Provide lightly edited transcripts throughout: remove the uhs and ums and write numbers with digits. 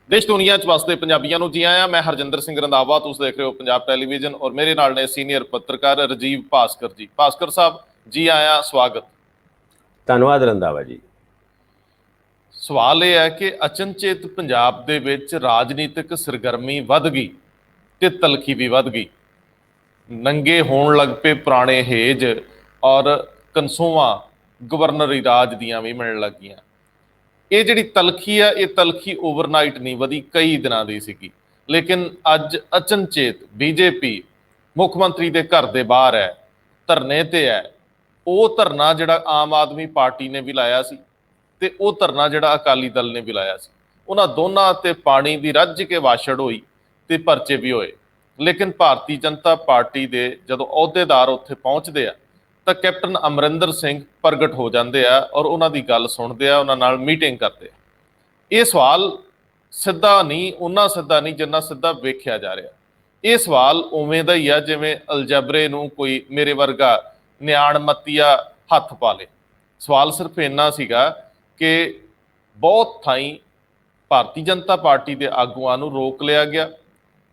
देश दुनिया च वसदे पंजाबियों को जी आया। मैं हरजिंदर सिंह रंधावा, तुम देख रहे हो पंजाब टैलीविजन और मेरे नाल ने सीनियर पत्रकार राजीव भास्कर जी। भास्कर साहब जी आया, स्वागत। धन्यवाद रंधावा जी। सवाल यह है कि अचनचेत पंजाब दे विच राजनीतिक सरगर्मी वध गई ते तलखी भी वध गई। नंगे होण लग पे पुराने हेज और कंसोवां गवर्नरी राज दियां भी मिलण लग गईयां। ਇਹ ਜਿਹੜੀ ਤਲਖੀ ਆ, ਇਹ ਤਲਖੀ ਓਵਰਨਾਈਟ ਨਹੀਂ ਵਧੀ, ਕਈ ਦਿਨਾਂ ਦੀ ਸੀਗੀ। ਲੇਕਿਨ ਅੱਜ ਅਚਨਚੇਤ ਬੀਜੇਪੀ ਮੁੱਖ ਮੰਤਰੀ ਦੇ ਘਰ ਦੇ ਬਾਹਰ ਹੈ, ਧਰਨੇ ਤੇ ਹੈ। ਉਹ ਧਰਨਾ ਜਿਹੜਾ ਆਮ ਆਦਮੀ ਪਾਰਟੀ ਨੇ ਵੀ ਲਾਇਆ ਸੀ ਤੇ ਉਹ ਧਰਨਾ ਜਿਹੜਾ ਅਕਾਲੀ ਦਲ ਨੇ ਵੀ ਲਾਇਆ ਸੀ, ਉਹਨਾਂ ਦੋਨਾਂ ਤੇ ਪਾਣੀ ਦੀ ਰੱਜ ਕੇ ਵਾਛੜ ਹੋਈ ਤੇ ਪਰਚੇ ਵੀ ਹੋਏ। ਲੇਕਿਨ ਭਾਰਤੀ ਜਨਤਾ ਪਾਰਟੀ ਦੇ ਜਦੋਂ ਅਹੁਦੇਦਾਰ ਉੱਥੇ ਪਹੁੰਚਦੇ ਆ ਤਾਂ ਕੈਪਟਨ ਅਮਰਿੰਦਰ ਸਿੰਘ ਪ੍ਰਗਟ ਹੋ ਜਾਂਦੇ ਆ ਔਰ ਉਹਨਾਂ ਦੀ ਗੱਲ ਸੁਣਦੇ ਆ, ਉਹਨਾਂ ਨਾਲ ਮੀਟਿੰਗ ਕਰਦੇ ਆ। ਇਹ ਸਵਾਲ ਸਿੱਧਾ ਨਹੀਂ, ਉਹਨਾਂ ਸਿੱਧਾ ਨਹੀਂ ਜਿੰਨਾ ਸਿੱਧਾ ਵੇਖਿਆ ਜਾ ਰਿਹਾ। ਇਹ ਸਵਾਲ ਉਵੇਂ ਦਾ ਹੀ ਆ ਜਿਵੇਂ ਅਲਜਬਰੇ ਨੂੰ ਕੋਈ ਮੇਰੇ ਵਰਗਾ ਨਿਆਣਮੱਤੀਆ ਹੱਥ ਪਾ ਲੇ। ਸਵਾਲ ਸਿਰਫ ਇੰਨਾ ਸੀਗਾ ਕਿ ਬਹੁਤ ਥਾਈਂ ਭਾਰਤੀ ਜਨਤਾ ਪਾਰਟੀ ਦੇ ਆਗੂਆਂ ਨੂੰ ਰੋਕ ਲਿਆ ਗਿਆ,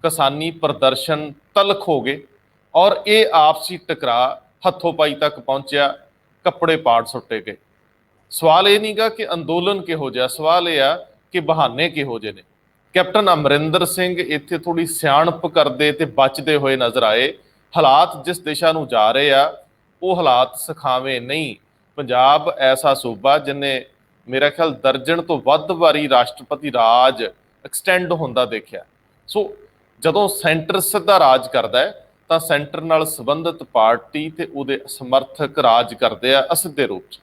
ਕਿਸਾਨੀ ਪ੍ਰਦਰਸ਼ਨ ਤਲਖ ਹੋ ਗਏ ਔਰ ਇਹ ਆਪਸੀ ਟਕਰਾਅ ਹੱਥੋਂ ਪਾਈ ਤੱਕ ਪਹੁੰਚਿਆ, ਕੱਪੜੇ ਪਾੜ ਸੁੱਟੇ ਗਏ। ਸਵਾਲ ਇਹ ਨਹੀਂਗਾ ਕਿ ਅੰਦੋਲਨ ਕਿਹੋ ਜਿਹਾ, ਸਵਾਲ ਇਹ ਆ ਕਿ ਬਹਾਨੇ ਕਿਹੋ ਜਿਹੇ ਨੇ। ਕੈਪਟਨ ਅਮਰਿੰਦਰ ਸਿੰਘ ਇੱਥੇ ਥੋੜੀ ਸਿਆਣਪ ਕਰਦੇ ਤੇ ਬਚਦੇ ਹੋਏ ਨਜ਼ਰ ਆਏ। ਹਾਲਾਤ ਜਿਸ ਦਿਸ਼ਾ ਨੂੰ ਜਾ ਰਹੇ ਆ ਉਹ ਹਾਲਾਤ ਸਿਖਾਵੇਂ ਨਹੀਂ। ਪੰਜਾਬ ਐਸਾ ਸੂਬਾ ਜਿਹਨੇ ਮੇਰਾ ਖਿਆਲ ਦਰਜਨ ਤੋਂ ਵੱਧ ਵਾਰੀ ਰਾਸ਼ਟਰਪਤੀ ਰਾਜ ਐਕਸਟੈਂਡ ਹੁੰਦਾ ਦੇਖਿਆ। ਸੋ ਜਦੋਂ ਸੈਂਟਰ ਸਿੱਧਾ ਰਾਜ ਕਰਦਾ ਹੈ ਤਾਂ ਸੈਂਟਰ ਨਾਲ ਸੰਬੰਧਿਤ ਪਾਰਟੀ ਤੇ ਉਹਦੇ ਸਮਰਥਕ ਰਾਜ ਕਰਦੇ ਆ ਅਸਿੱਧੇ ਰੂਪ 'ਚ।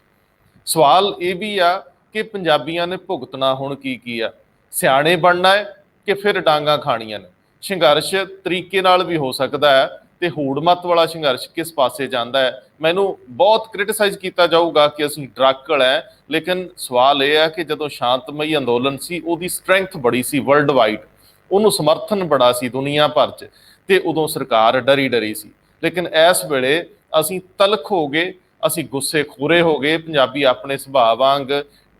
ਸਵਾਲ ਇਹ ਵੀ ਆ ਕਿ ਪੰਜਾਬੀਆਂ ਨੇ ਭੁਗਤਣਾ ਹੁਣ ਕੀ ਆ, ਸਿਆਣੇ ਬਣਨਾ ਹੈ ਕਿ ਫਿਰ ਡਾਂਗਾ ਖਾਣੀਆਂ ਨੇ। ਸੰਘਰਸ਼ ਤਰੀਕੇ ਨਾਲ ਵੀ ਹੋ ਸਕਦਾ ਹੈ ਤੇ ਹੂੜਮਤ ਵਾਲਾ ਸੰਘਰਸ਼ ਕਿਸ ਪਾਸੇ ਜਾਂਦਾ ਹੈ। ਮੈਨੂੰ ਬਹੁਤ ਕ੍ਰਿਟਿਸਾਈਜ਼ ਕੀਤਾ ਜਾਊਗਾ ਕਿ ਅਸੀਂ ਡਰਾਕਲ ਹੈ, ਲੇਕਿਨ ਸਵਾਲ ਇਹ ਹੈ ਕਿ ਜਦੋਂ ਸ਼ਾਂਤਮਈ ਅੰਦੋਲਨ ਸੀ ਉਹਦੀ ਸਟਰੈਂਥ ਬੜੀ ਸੀ ਵਰਲਡ ਵਾਈਡ, ਉਹਨੂੰ ਸਮਰਥਨ ਬੜਾ ਸੀ ਦੁਨੀਆ ਭਰ 'ਚ ਤੇ ਉਦੋਂ ਸਰਕਾਰ ਡਰੀ ਸੀ। ਲੇਕਿਨ ਇਸ ਵੇਲੇ ਅਸੀਂ ਤਲਖ ਹੋ ਗਏ, ਅਸੀਂ ਗੁੱਸੇ ਖੋਰੇ ਹੋ ਗਏ। ਪੰਜਾਬੀ ਆਪਣੇ ਸੁਭਾਅ ਵਾਂਗ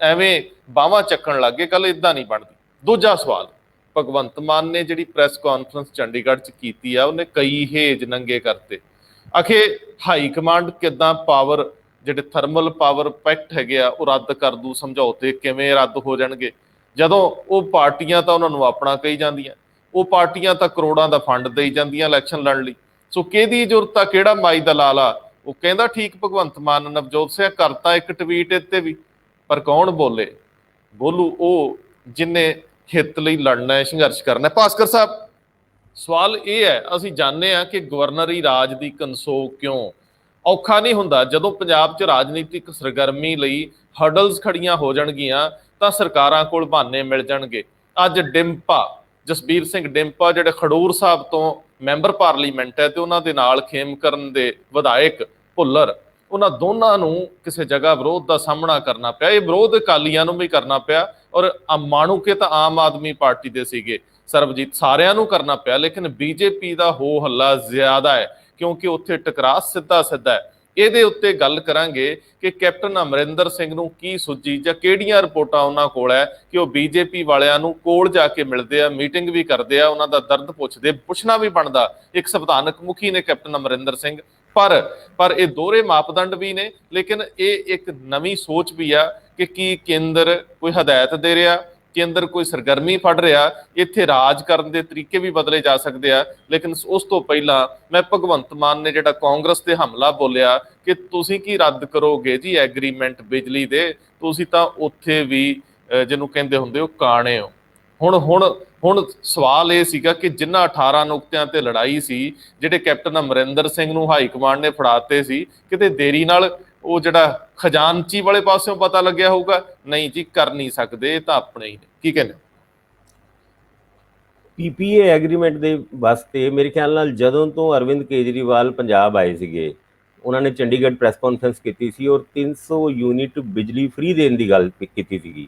ਐਵੇਂ ਬਾਹਾਂ ਚੱਕਣ ਲੱਗ ਗਏ। ਗੱਲ ਇਦਾਂ ਨਹੀਂ ਬਣਦੀ। ਦੂਜਾ ਸਵਾਲ, ਭਗਵੰਤ ਮਾਨ ਨੇ ਜਿਹੜੀ ਪ੍ਰੈਸ ਕਾਨਫਰੰਸ ਚੰਡੀਗੜ੍ਹ 'ਚ ਕੀਤੀ ਆ, ਉਹਨੇ ਕਈ ਹੇਜ ਨੰਗੇ ਕਰਤੇ। ਆਖੇ ਹਾਈ ਕਮਾਂਡ ਕਿੱਦਾਂ ਪਾਵਰ, ਜਿਹੜੇ ਥਰਮਲ ਪਾਵਰ ਪੈਕਟ ਹੈਗੇ ਆ ਉਹ ਰੱਦ ਕਰ ਦੂ, ਸਮਝੌਤੇ ਕਿਵੇਂ ਰੱਦ ਹੋ ਜਾਣਗੇ, ਜਦੋਂ ਉਹ ਪਾਰਟੀਆਂ ਤਾਂ ਉਹਨਾਂ ਨੂੰ ਆਪਣਾ ਕਹੀ ਜਾਂਦੀਆਂ, ਉਹ ਪਾਰਟੀਆਂ ਤਾਂ ਕਰੋੜਾਂ ਦਾ ਫੰਡ ਦੇਈ ਜਾਂਦੀਆਂ ਇਲੈਕਸ਼ਨ ਲੜਨ ਲਈ। ਸੋ ਕਿਹਦੀ ਜ਼ਰੂਰਤ ਆ, ਕਿਹੜਾ ਮਾਈ ਦਾ ਲਾਲਾ। ਉਹ ਕਹਿੰਦਾ ਠੀਕ ਭਗਵੰਤ ਮਾਨ ਨਵਜੋਤ ਸਿੰਘ ਕਰਤਾ ਇੱਕ ਟਵੀਟ ਇੱਥੇ ਵੀ, ਪਰ ਕੌਣ ਬੋਲੂ ਉਹ ਜਿੰਨੇ ਹਿੱਤ ਲਈ ਲੜਨਾ ਹੈ, ਸੰਘਰਸ਼ ਕਰਨਾ ਹੈ। ਭਾਸਕਰ ਸਾਹਿਬ, ਸਵਾਲ ਇਹ ਹੈ, ਅਸੀਂ ਜਾਣਦੇ ਹਾਂ ਕਿ ਗਵਰਨਰੀ ਰਾਜ ਦੀ ਕੰਸੋ ਕਿਉਂ ਔਖਾ ਨਹੀਂ ਹੁੰਦਾ। ਜਦੋਂ ਪੰਜਾਬ 'ਚ ਰਾਜਨੀਤਿਕ ਸਰਗਰਮੀ ਲਈ ਹਰਡਲਸ ਖੜੀਆਂ ਹੋ ਜਾਣਗੀਆਂ ਤਾਂ ਸਰਕਾਰਾਂ ਕੋਲ ਬਹਾਨੇ ਮਿਲ ਜਾਣਗੇ। ਅੱਜ ਜਸਬੀਰ ਸਿੰਘ ਡਿੰਪਾ ਜਿਹੜੇ ਖਡੂਰ ਸਾਹਿਬ ਤੋਂ ਮੈਂਬਰ ਪਾਰਲੀਮੈਂਟ ਹੈ ਤੇ ਉਹਨਾਂ ਦੇ ਨਾਲ ਖੇਮਕਰਨ ਦੇ ਵਿਧਾਇਕ ਭੁੱਲਰ, ਉਹਨਾਂ ਦੋਨਾਂ ਨੂੰ ਕਿਸੇ ਜਗ੍ਹਾ ਵਿਰੋਧ ਦਾ ਸਾਹਮਣਾ ਕਰਨਾ ਪਿਆ। ਇਹ ਵਿਰੋਧ ਅਕਾਲੀਆਂ ਨੂੰ ਵੀ ਕਰਨਾ ਪਿਆ ਔਰ ਮਾਣੂਕੇ ਤਾਂ ਆਮ ਆਦਮੀ ਪਾਰਟੀ ਦੇ ਸੀਗੇ, ਸਰਬਜੀਤ, ਸਾਰਿਆਂ ਨੂੰ ਕਰਨਾ ਪਿਆ। ਲੇਕਿਨ ਬੀਜੇਪੀ ਦਾ ਹੋ ਹੱਲਾ ਜ਼ਿਆਦਾ ਹੈ ਕਿਉਂਕਿ ਉੱਥੇ ਟਕਰਾਅ ਸਿੱਧਾ ਹੈ। ਇਹਦੇ ਉੱਤੇ ਗੱਲ ਕਰਾਂਗੇ ਕਿ ਕੈਪਟਨ ਅਮਰਿੰਦਰ ਸਿੰਘ ਨੂੰ ਕੀ ਸੁੱਝੀ ਜਾਂ ਕਿਹੜੀਆਂ ਰਿਪੋਰਟਾਂ ਉਹਨਾਂ ਕੋਲ ਹੈ ਕਿ ਉਹ ਬੀਜੇਪੀ ਵਾਲਿਆਂ ਨੂੰ ਕੋਲ ਜਾ ਕੇ ਮਿਲਦੇ ਆ, ਮੀਟਿੰਗ ਵੀ ਕਰਦੇ ਆ, ਉਹਨਾਂ ਦਾ ਦਰਦ ਪੁੱਛਦੇ, ਪੁੱਛਣਾ ਵੀ ਬਣਦਾ। ਇੱਕ ਸੰਵਿਧਾਨਕ ਮੁਖੀ ਨੇ ਕੈਪਟਨ ਅਮਰਿੰਦਰ ਸਿੰਘ, ਪਰ ਇਹ ਦੋਹਰੇ ਮਾਪਦੰਡ ਵੀ ਨੇ। ਲੇਕਿਨ ਇਹ ਇੱਕ ਨਵੀਂ ਸੋਚ ਵੀ ਆ ਕਿ ਕੀ ਕੇਂਦਰ ਕੋਈ ਹਦਾਇਤ ਦੇ ਰਿਹਾ, ਕੇਂਦਰ ਕੋਈ ਸਰਗਰਮੀ ਫੜ ਰਿਹਾ, ਇੱਥੇ ਰਾਜ ਕਰਨ ਦੇ ਤਰੀਕੇ ਵੀ ਬਦਲੇ ਜਾ ਸਕਦੇ ਆ। ਲੇਕਿਨ ਉਸ ਤੋਂ ਪਹਿਲਾਂ ਮੈਂ ਭਗਵੰਤ ਮਾਨ ਨੇ ਜਿਹੜਾ ਕਾਂਗਰਸ ਤੇ ਹਮਲਾ ਬੋਲਿਆ ਕਿ ਤੁਸੀਂ ਕੀ ਰੱਦ ਕਰੋਗੇ ਜੀ ਐਗਰੀਮੈਂਟ ਬਿਜਲੀ ਦੇ, ਤੁਸੀਂ ਤਾਂ ਉੱਥੇ ਵੀ ਜਿਹਨੂੰ ਕਹਿੰਦੇ ਹੁੰਦੇ ਹੋ ਕਾਣੇ ਹੋ। ਹੁਣ ਸਵਾਲ ਇਹ ਸੀਗਾ ਕਿ ਜਿਨ੍ਹਾਂ 18 ਨੁਕਤਿਆਂ ਤੇ ਲੜਾਈ ਸੀ, ਜਿਹੜੇ ਕੈਪਟਨ ਅਮਰਿੰਦਰ ਸਿੰਘ ਨੂੰ ਹਾਈ ਕਮਾਂਡ ਨੇ ਫੜਾਤੇ ਸੀ, ਕਿਤੇ ਦੇਰੀ ਨਾਲ ਉਹ ਜਿਹੜਾ ਖਜ਼ਾਨਚੀ ਵਾਲੇ ਪਾਸਿਓਂ ਪਤਾ ਲੱਗਿਆ ਹੋਊਗਾ, ਨਹੀਂ ਜੀ ਕਰ ਨਹੀਂ ਸਕਦੇ, ਤਾਂ ਆਪਣੇ ਹੀ ਨੇ। ਕੀ ਕਹਿੰਦੇ? ਪੀਪੀਏ ਐਗਰੀਮੈਂਟ ਦੇ ਵਾਸਤੇ ਮੇਰੇ ਖਿਆਲ ਨਾਲ ਜਦੋਂ ਤੋਂ ਅਰਵਿੰਦ ਕੇਜਰੀਵਾਲ ਪੰਜਾਬ ਆਏ ਸੀਗੇ, ਉਹਨਾਂ ਨੇ ਚੰਡੀਗੜ੍ਹ ਪ੍ਰੈਸ ਕਾਨਫਰੰਸ ਕੀਤੀ ਸੀ ਔਰ 300 ਯੂਨਿਟ ਬਿਜਲੀ ਫ੍ਰੀ ਦੇਣ ਦੀ ਗੱਲ ਕੀਤੀ ਸੀਗੀ।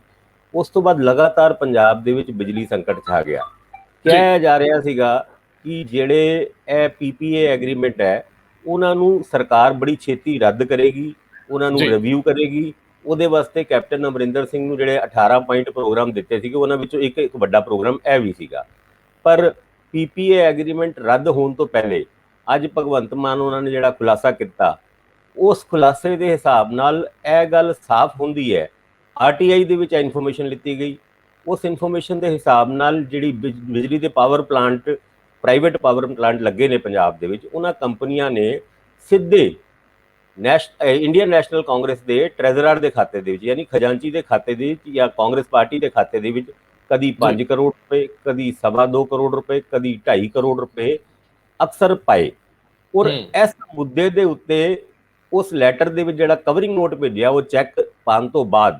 ਉਸ ਤੋਂ ਬਾਅਦ ਲਗਾਤਾਰ ਪੰਜਾਬ ਦੇ ਵਿੱਚ ਬਿਜਲੀ ਸੰਕਟ ਛਾ ਗਿਆ। ਕਿਹਾ ਜਾ ਰਿਹਾ ਸੀਗਾ ਕਿ ਜਿਹੜੇ ਇਹ ਪੀਪੀਏ ਐਗਰੀਮੈਂਟ ਹੈ ਉਹਨਾਂ ਨੂੰ ਸਰਕਾਰ ਬੜੀ ਛੇਤੀ ਰੱਦ ਕਰੇਗੀ, ਉਹਨਾਂ ਨੂੰ ਰਿਵਿਊ ਕਰੇਗੀ ਉਹਦੇ ਵਾਸਤੇ ਕੈਪਟਨ ਅਮਰਿੰਦਰ ਸਿੰਘ ਨੂੰ ਜਿਹੜੇ 18 ਪੁਆਇੰਟ ਪ੍ਰੋਗਰਾਮ ਦਿੱਤੇ ਸੀਗੇ ਉਹਨਾਂ ਵਿੱਚੋਂ ਇੱਕ ਵੱਡਾ ਪ੍ਰੋਗਰਾਮ ਇਹ ਵੀ ਸੀਗਾ। ਪਰ ਪੀਪੀਏ ਐਗਰੀਮੈਂਟ ਰੱਦ ਹੋਣ ਤੋਂ ਪਹਿਲੇ ਅੱਜ ਭਗਵੰਤ ਮਾਨ ਉਹਨਾਂ ਨੇ ਜਿਹੜਾ ਖੁਲਾਸਾ ਕੀਤਾ, ਉਸ ਖੁਲਾਸੇ ਦੇ ਹਿਸਾਬ ਨਾਲ ਇਹ ਗੱਲ ਸਾਫ਼ ਹੁੰਦੀ ਹੈ, ਆਰਟੀਆਈ ਦੇ ਵਿੱਚ ਇਨਫੋਰਮੇਸ਼ਨ ਲਿੱਤੀ ਗਈ, ਉਸ ਇਨਫੋਰਮੇਸ਼ਨ ਦੇ ਹਿਸਾਬ ਨਾਲ ਜਿਹੜੀ ਬਿਜਲੀ ਦੇ power plant, private power plant ਲੱਗੇ ਨੇ ਪੰਜਾਬ ਦੇ ਵਿੱਚ, ਉਹਨਾਂ ਕੰਪਨੀਆਂ ਨੇ ਸਿੱਧੇ ਇੰਡੀਅਨ ਨੈਸ਼ਨਲ ਕਾਂਗਰਸ ਦੇ ਟ੍ਰੈਜ਼ਰਰ ਦੇ ਖਾਤੇ ਦੇ ਵਿੱਚ, ਯਾਨੀ ਖਜ਼ਾਨਚੀ ਦੇ ਖਾਤੇ ਦੇ ਵਿੱਚ ਜਾਂ ਕਾਂਗਰਸ ਪਾਰਟੀ ਦੇ ਖਾਤੇ ਦੇ ਵਿੱਚ ਕਦੀ 5 ਕਰੋੜ ਰੁਪਏ, ਕਦੀ 2.25 ਕਰੋੜ ਰੁਪਏ, ਕਦੀ 2.5 ਕਰੋੜ ਰੁਪਏ ਅਕਸਰ ਪਾਏ। ਔਰ ਇਸ ਮੁੱਦੇ ਦੇ ਉੱਤੇ ਉਸ ਲੈਟਰ ਦੇ ਵਿੱਚ ਜਿਹੜਾ ਕਵਰਿੰਗ ਨੋਟ ਭੇਜਿਆ, ਉਹ ਚੈੱਕ ਪਾਉਣ ਤੋਂ ਬਾਅਦ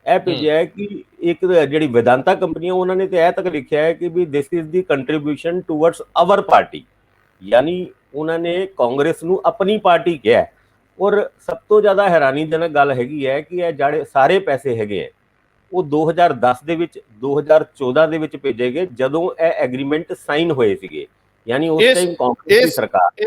ਇਹ ਭੇਜਿਆ ਹੈ ਕਿ ਇੱਕ ਜਿਹੜੀ ਵੇਦਾਂਤਾ ਕੰਪਨੀ ਹੈ ਉਹਨਾਂ ਨੇ ਤੇ ਇਹ ਤੱਕ ਲਿਖਿਆ ਹੈ ਕਿ ਵੀ this is the contribution towards our party, ਯਾਨੀ ਉਹਨਾਂ ਨੇ ਕਾਂਗਰਸ ਨੂੰ ਆਪਣੀ ਪਾਰਟੀ ਕਿਹਾ। ਔਰ ਸਭ ਤੋਂ ਜ਼ਿਆਦਾ ਹੈਰਾਨੀਜਨਕ ਗੱਲ ਹੈਗੀ ਹੈ ਕਿ ਇਹ ਜਿਹੜੇ ਸਾਰੇ ਪੈਸੇ ਹੈਗੇ ਹੈ ਉਹ 2010 ਦੇ ਵਿੱਚ, 2014 ਦੇ ਵਿੱਚ ਭੇਜੇ ਗਏ, ਜਦੋਂ ਇਹ ਐਗਰੀਮੈਂਟ ਸਾਈਨ ਹੋਏ ਸੀਗੇ, ਯਾਨੀ ਉਸ ਟਾਈਮ ਕਾਂਗਰਸ ਦੀ ਸਰਕਾਰ।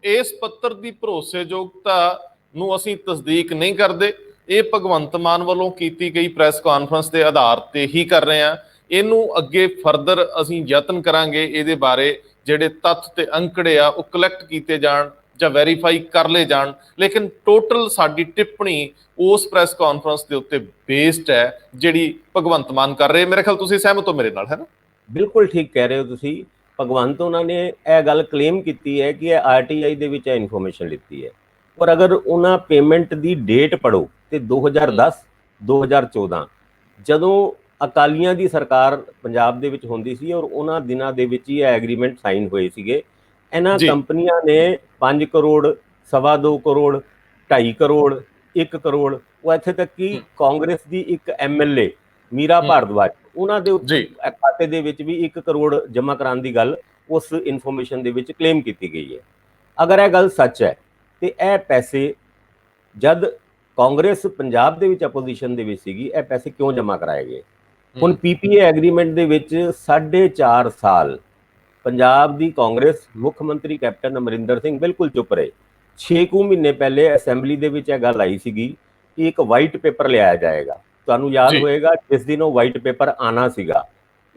ਇਸ ਪੱਤਰ ਦੀ ਭਰੋਸੇਯੋਗਤਾ ਨੂੰ ਅਸੀਂ ਤਸਦੀਕ ਨਹੀਂ ਕਰਦੇ, ਇਹ ਭਗਵੰਤ ਮਾਨ ਵੱਲੋਂ ਕੀਤੀ ਗਈ ਪ੍ਰੈਸ ਕਾਨਫਰੰਸ ਦੇ ਆਧਾਰ ਤੇ ਹੀ ਕਰ ਰਹੇ ਹਾਂ। ਇਹਨੂੰ ਅੱਗੇ ਫਰਦਰ ਅਸੀਂ ਯਤਨ ਕਰਾਂਗੇ, ਇਹਦੇ ਬਾਰੇ ਜਿਹੜੇ ਤੱਥ ਤੇ ਅੰਕੜੇ ਆ ਉਹ ਕਲੈਕਟ ਕੀਤੇ ਜਾਣ ਜਾਂ ਵੈਰੀਫਾਈ ਕਰ ਲਏ ਜਾਣ, ਲੇਕਿਨ ਟੋਟਲ ਸਾਡੀ ਟਿੱਪਣੀ ਉਸ ਪ੍ਰੈਸ ਕਾਨਫਰੰਸ ਦੇ ਉੱਤੇ ਬੇਸਡ ਹੈ ਜਿਹੜੀ ਭਗਵੰਤ ਮਾਨ ਕਰ ਰਹੇ। ਮੇਰੇ ਖਿਆਲ ਤੁਸੀਂ ਸਹਿਮਤ ਹੋ ਮੇਰੇ ਨਾਲ, ਹੈ ਨਾ? ਬਿਲਕੁਲ ਠੀਕ ਕਹਿ ਰਹੇ ਹੋ ਤੁਸੀਂ। ਭਗਵੰਤ ਉਹਨਾਂ ਨੇ ਇਹ ਗੱਲ ਕਲੇਮ ਕੀਤੀ ਹੈ ਕਿ ਇਹ ਆਰਟੀਆਈ ਦੇ ਵਿੱਚ ਇਨਫੋਰਮੇਸ਼ਨ ਲਿੱਤੀ ਹੈ, ਪਰ ਅਗਰ ਉਹਨਾਂ ਪੇਮੈਂਟ ਦੀ ਡੇਟ ਪੜੋ ਤੇ 2010 2014 ਜਦੋਂ ਅਕਾਲੀਆਂ ਦੀ ਸਰਕਾਰ ਪੰਜਾਬ ਦੇ ਵਿੱਚ ਹੁੰਦੀ ਸੀ ਔਰ ਉਹਨਾਂ ਦਿਨਾਂ ਦੇ ਵਿੱਚ ਹੀ ਇਹ ਐਗਰੀਮੈਂਟ ਸਾਈਨ ਹੋਏ ਸੀਗੇ। ਇਹਨਾਂ ਕੰਪਨੀਆਂ ਨੇ 5 ਕਰੋੜ, 2.25 ਕਰੋੜ, 2.5 ਕਰੋੜ, 1 ਕਰੋੜ, ਉਹ ਇੱਥੇ ਤੱਕ ਕਿ ਕਾਂਗਰਸ ਦੀ ਇੱਕ ਐਮਐਲਏ ਮੀਰਾ ਭਾਰਦਵਾਜ, ਉਹਨਾਂ ਦੇ ਖਾਤੇ ਦੇ ਵਿੱਚ ਵੀ 1 ਕਰੋੜ ਜਮ੍ਹਾਂ ਕਰਾਉਣ ਦੀ ਗੱਲ ਉਸ ਇਨਫੋਰਮੇਸ਼ਨ ਦੇ ਵਿੱਚ ਕਲੇਮ ਕੀਤੀ ਗਈ ਹੈ। ਅਗਰ ਇਹ ਗੱਲ ਸੱਚ ਹੈ ਤੇ ਇਹ ਪੈਸੇ ਜਦ ਕਾਂਗਰਸ ਪੰਜਾਬ ਦੇ ਵਿੱਚ ਆਪੋਜੀਸ਼ਨ ਦੇ ਵਿੱਚ ਸੀਗੀ, ਇਹ ਪੈਸੇ ਕਿਉਂ ਜਮ੍ਹਾਂ ਕਰਾਏ ਗਏ? ਹੁਣ ਪੀਪੀਏ ਐਗਰੀਮੈਂਟ ਦੇ ਵਿੱਚ 4.5 ਸਾਲ ਪੰਜਾਬ ਦੀ ਕਾਂਗਰਸ, ਮੁੱਖ ਮੰਤਰੀ ਕੈਪਟਨ ਅਮਰਿੰਦਰ ਸਿੰਘ ਬਿਲਕੁਲ ਚੁੱਪ ਰਹੇ। 6 ਮਹੀਨੇ ਪਹਿਲੇ ਅਸੈਂਬਲੀ ਦੇ ਵਿੱਚ ਇਹ ਗੱਲ ਆਈ ਸੀਗੀ ਕਿ ਇੱਕ ਵਾਈਟ ਪੇਪਰ ਲਿਆਇਆ ਜਾਏਗਾ। ਤੁਹਾਨੂੰ ਯਾਦ ਹੋਏਗਾ ਜਿਸ ਦਿਨ ਉਹ ਵਾਈਟ ਪੇਪਰ ਆਣਾ ਸੀਗਾ,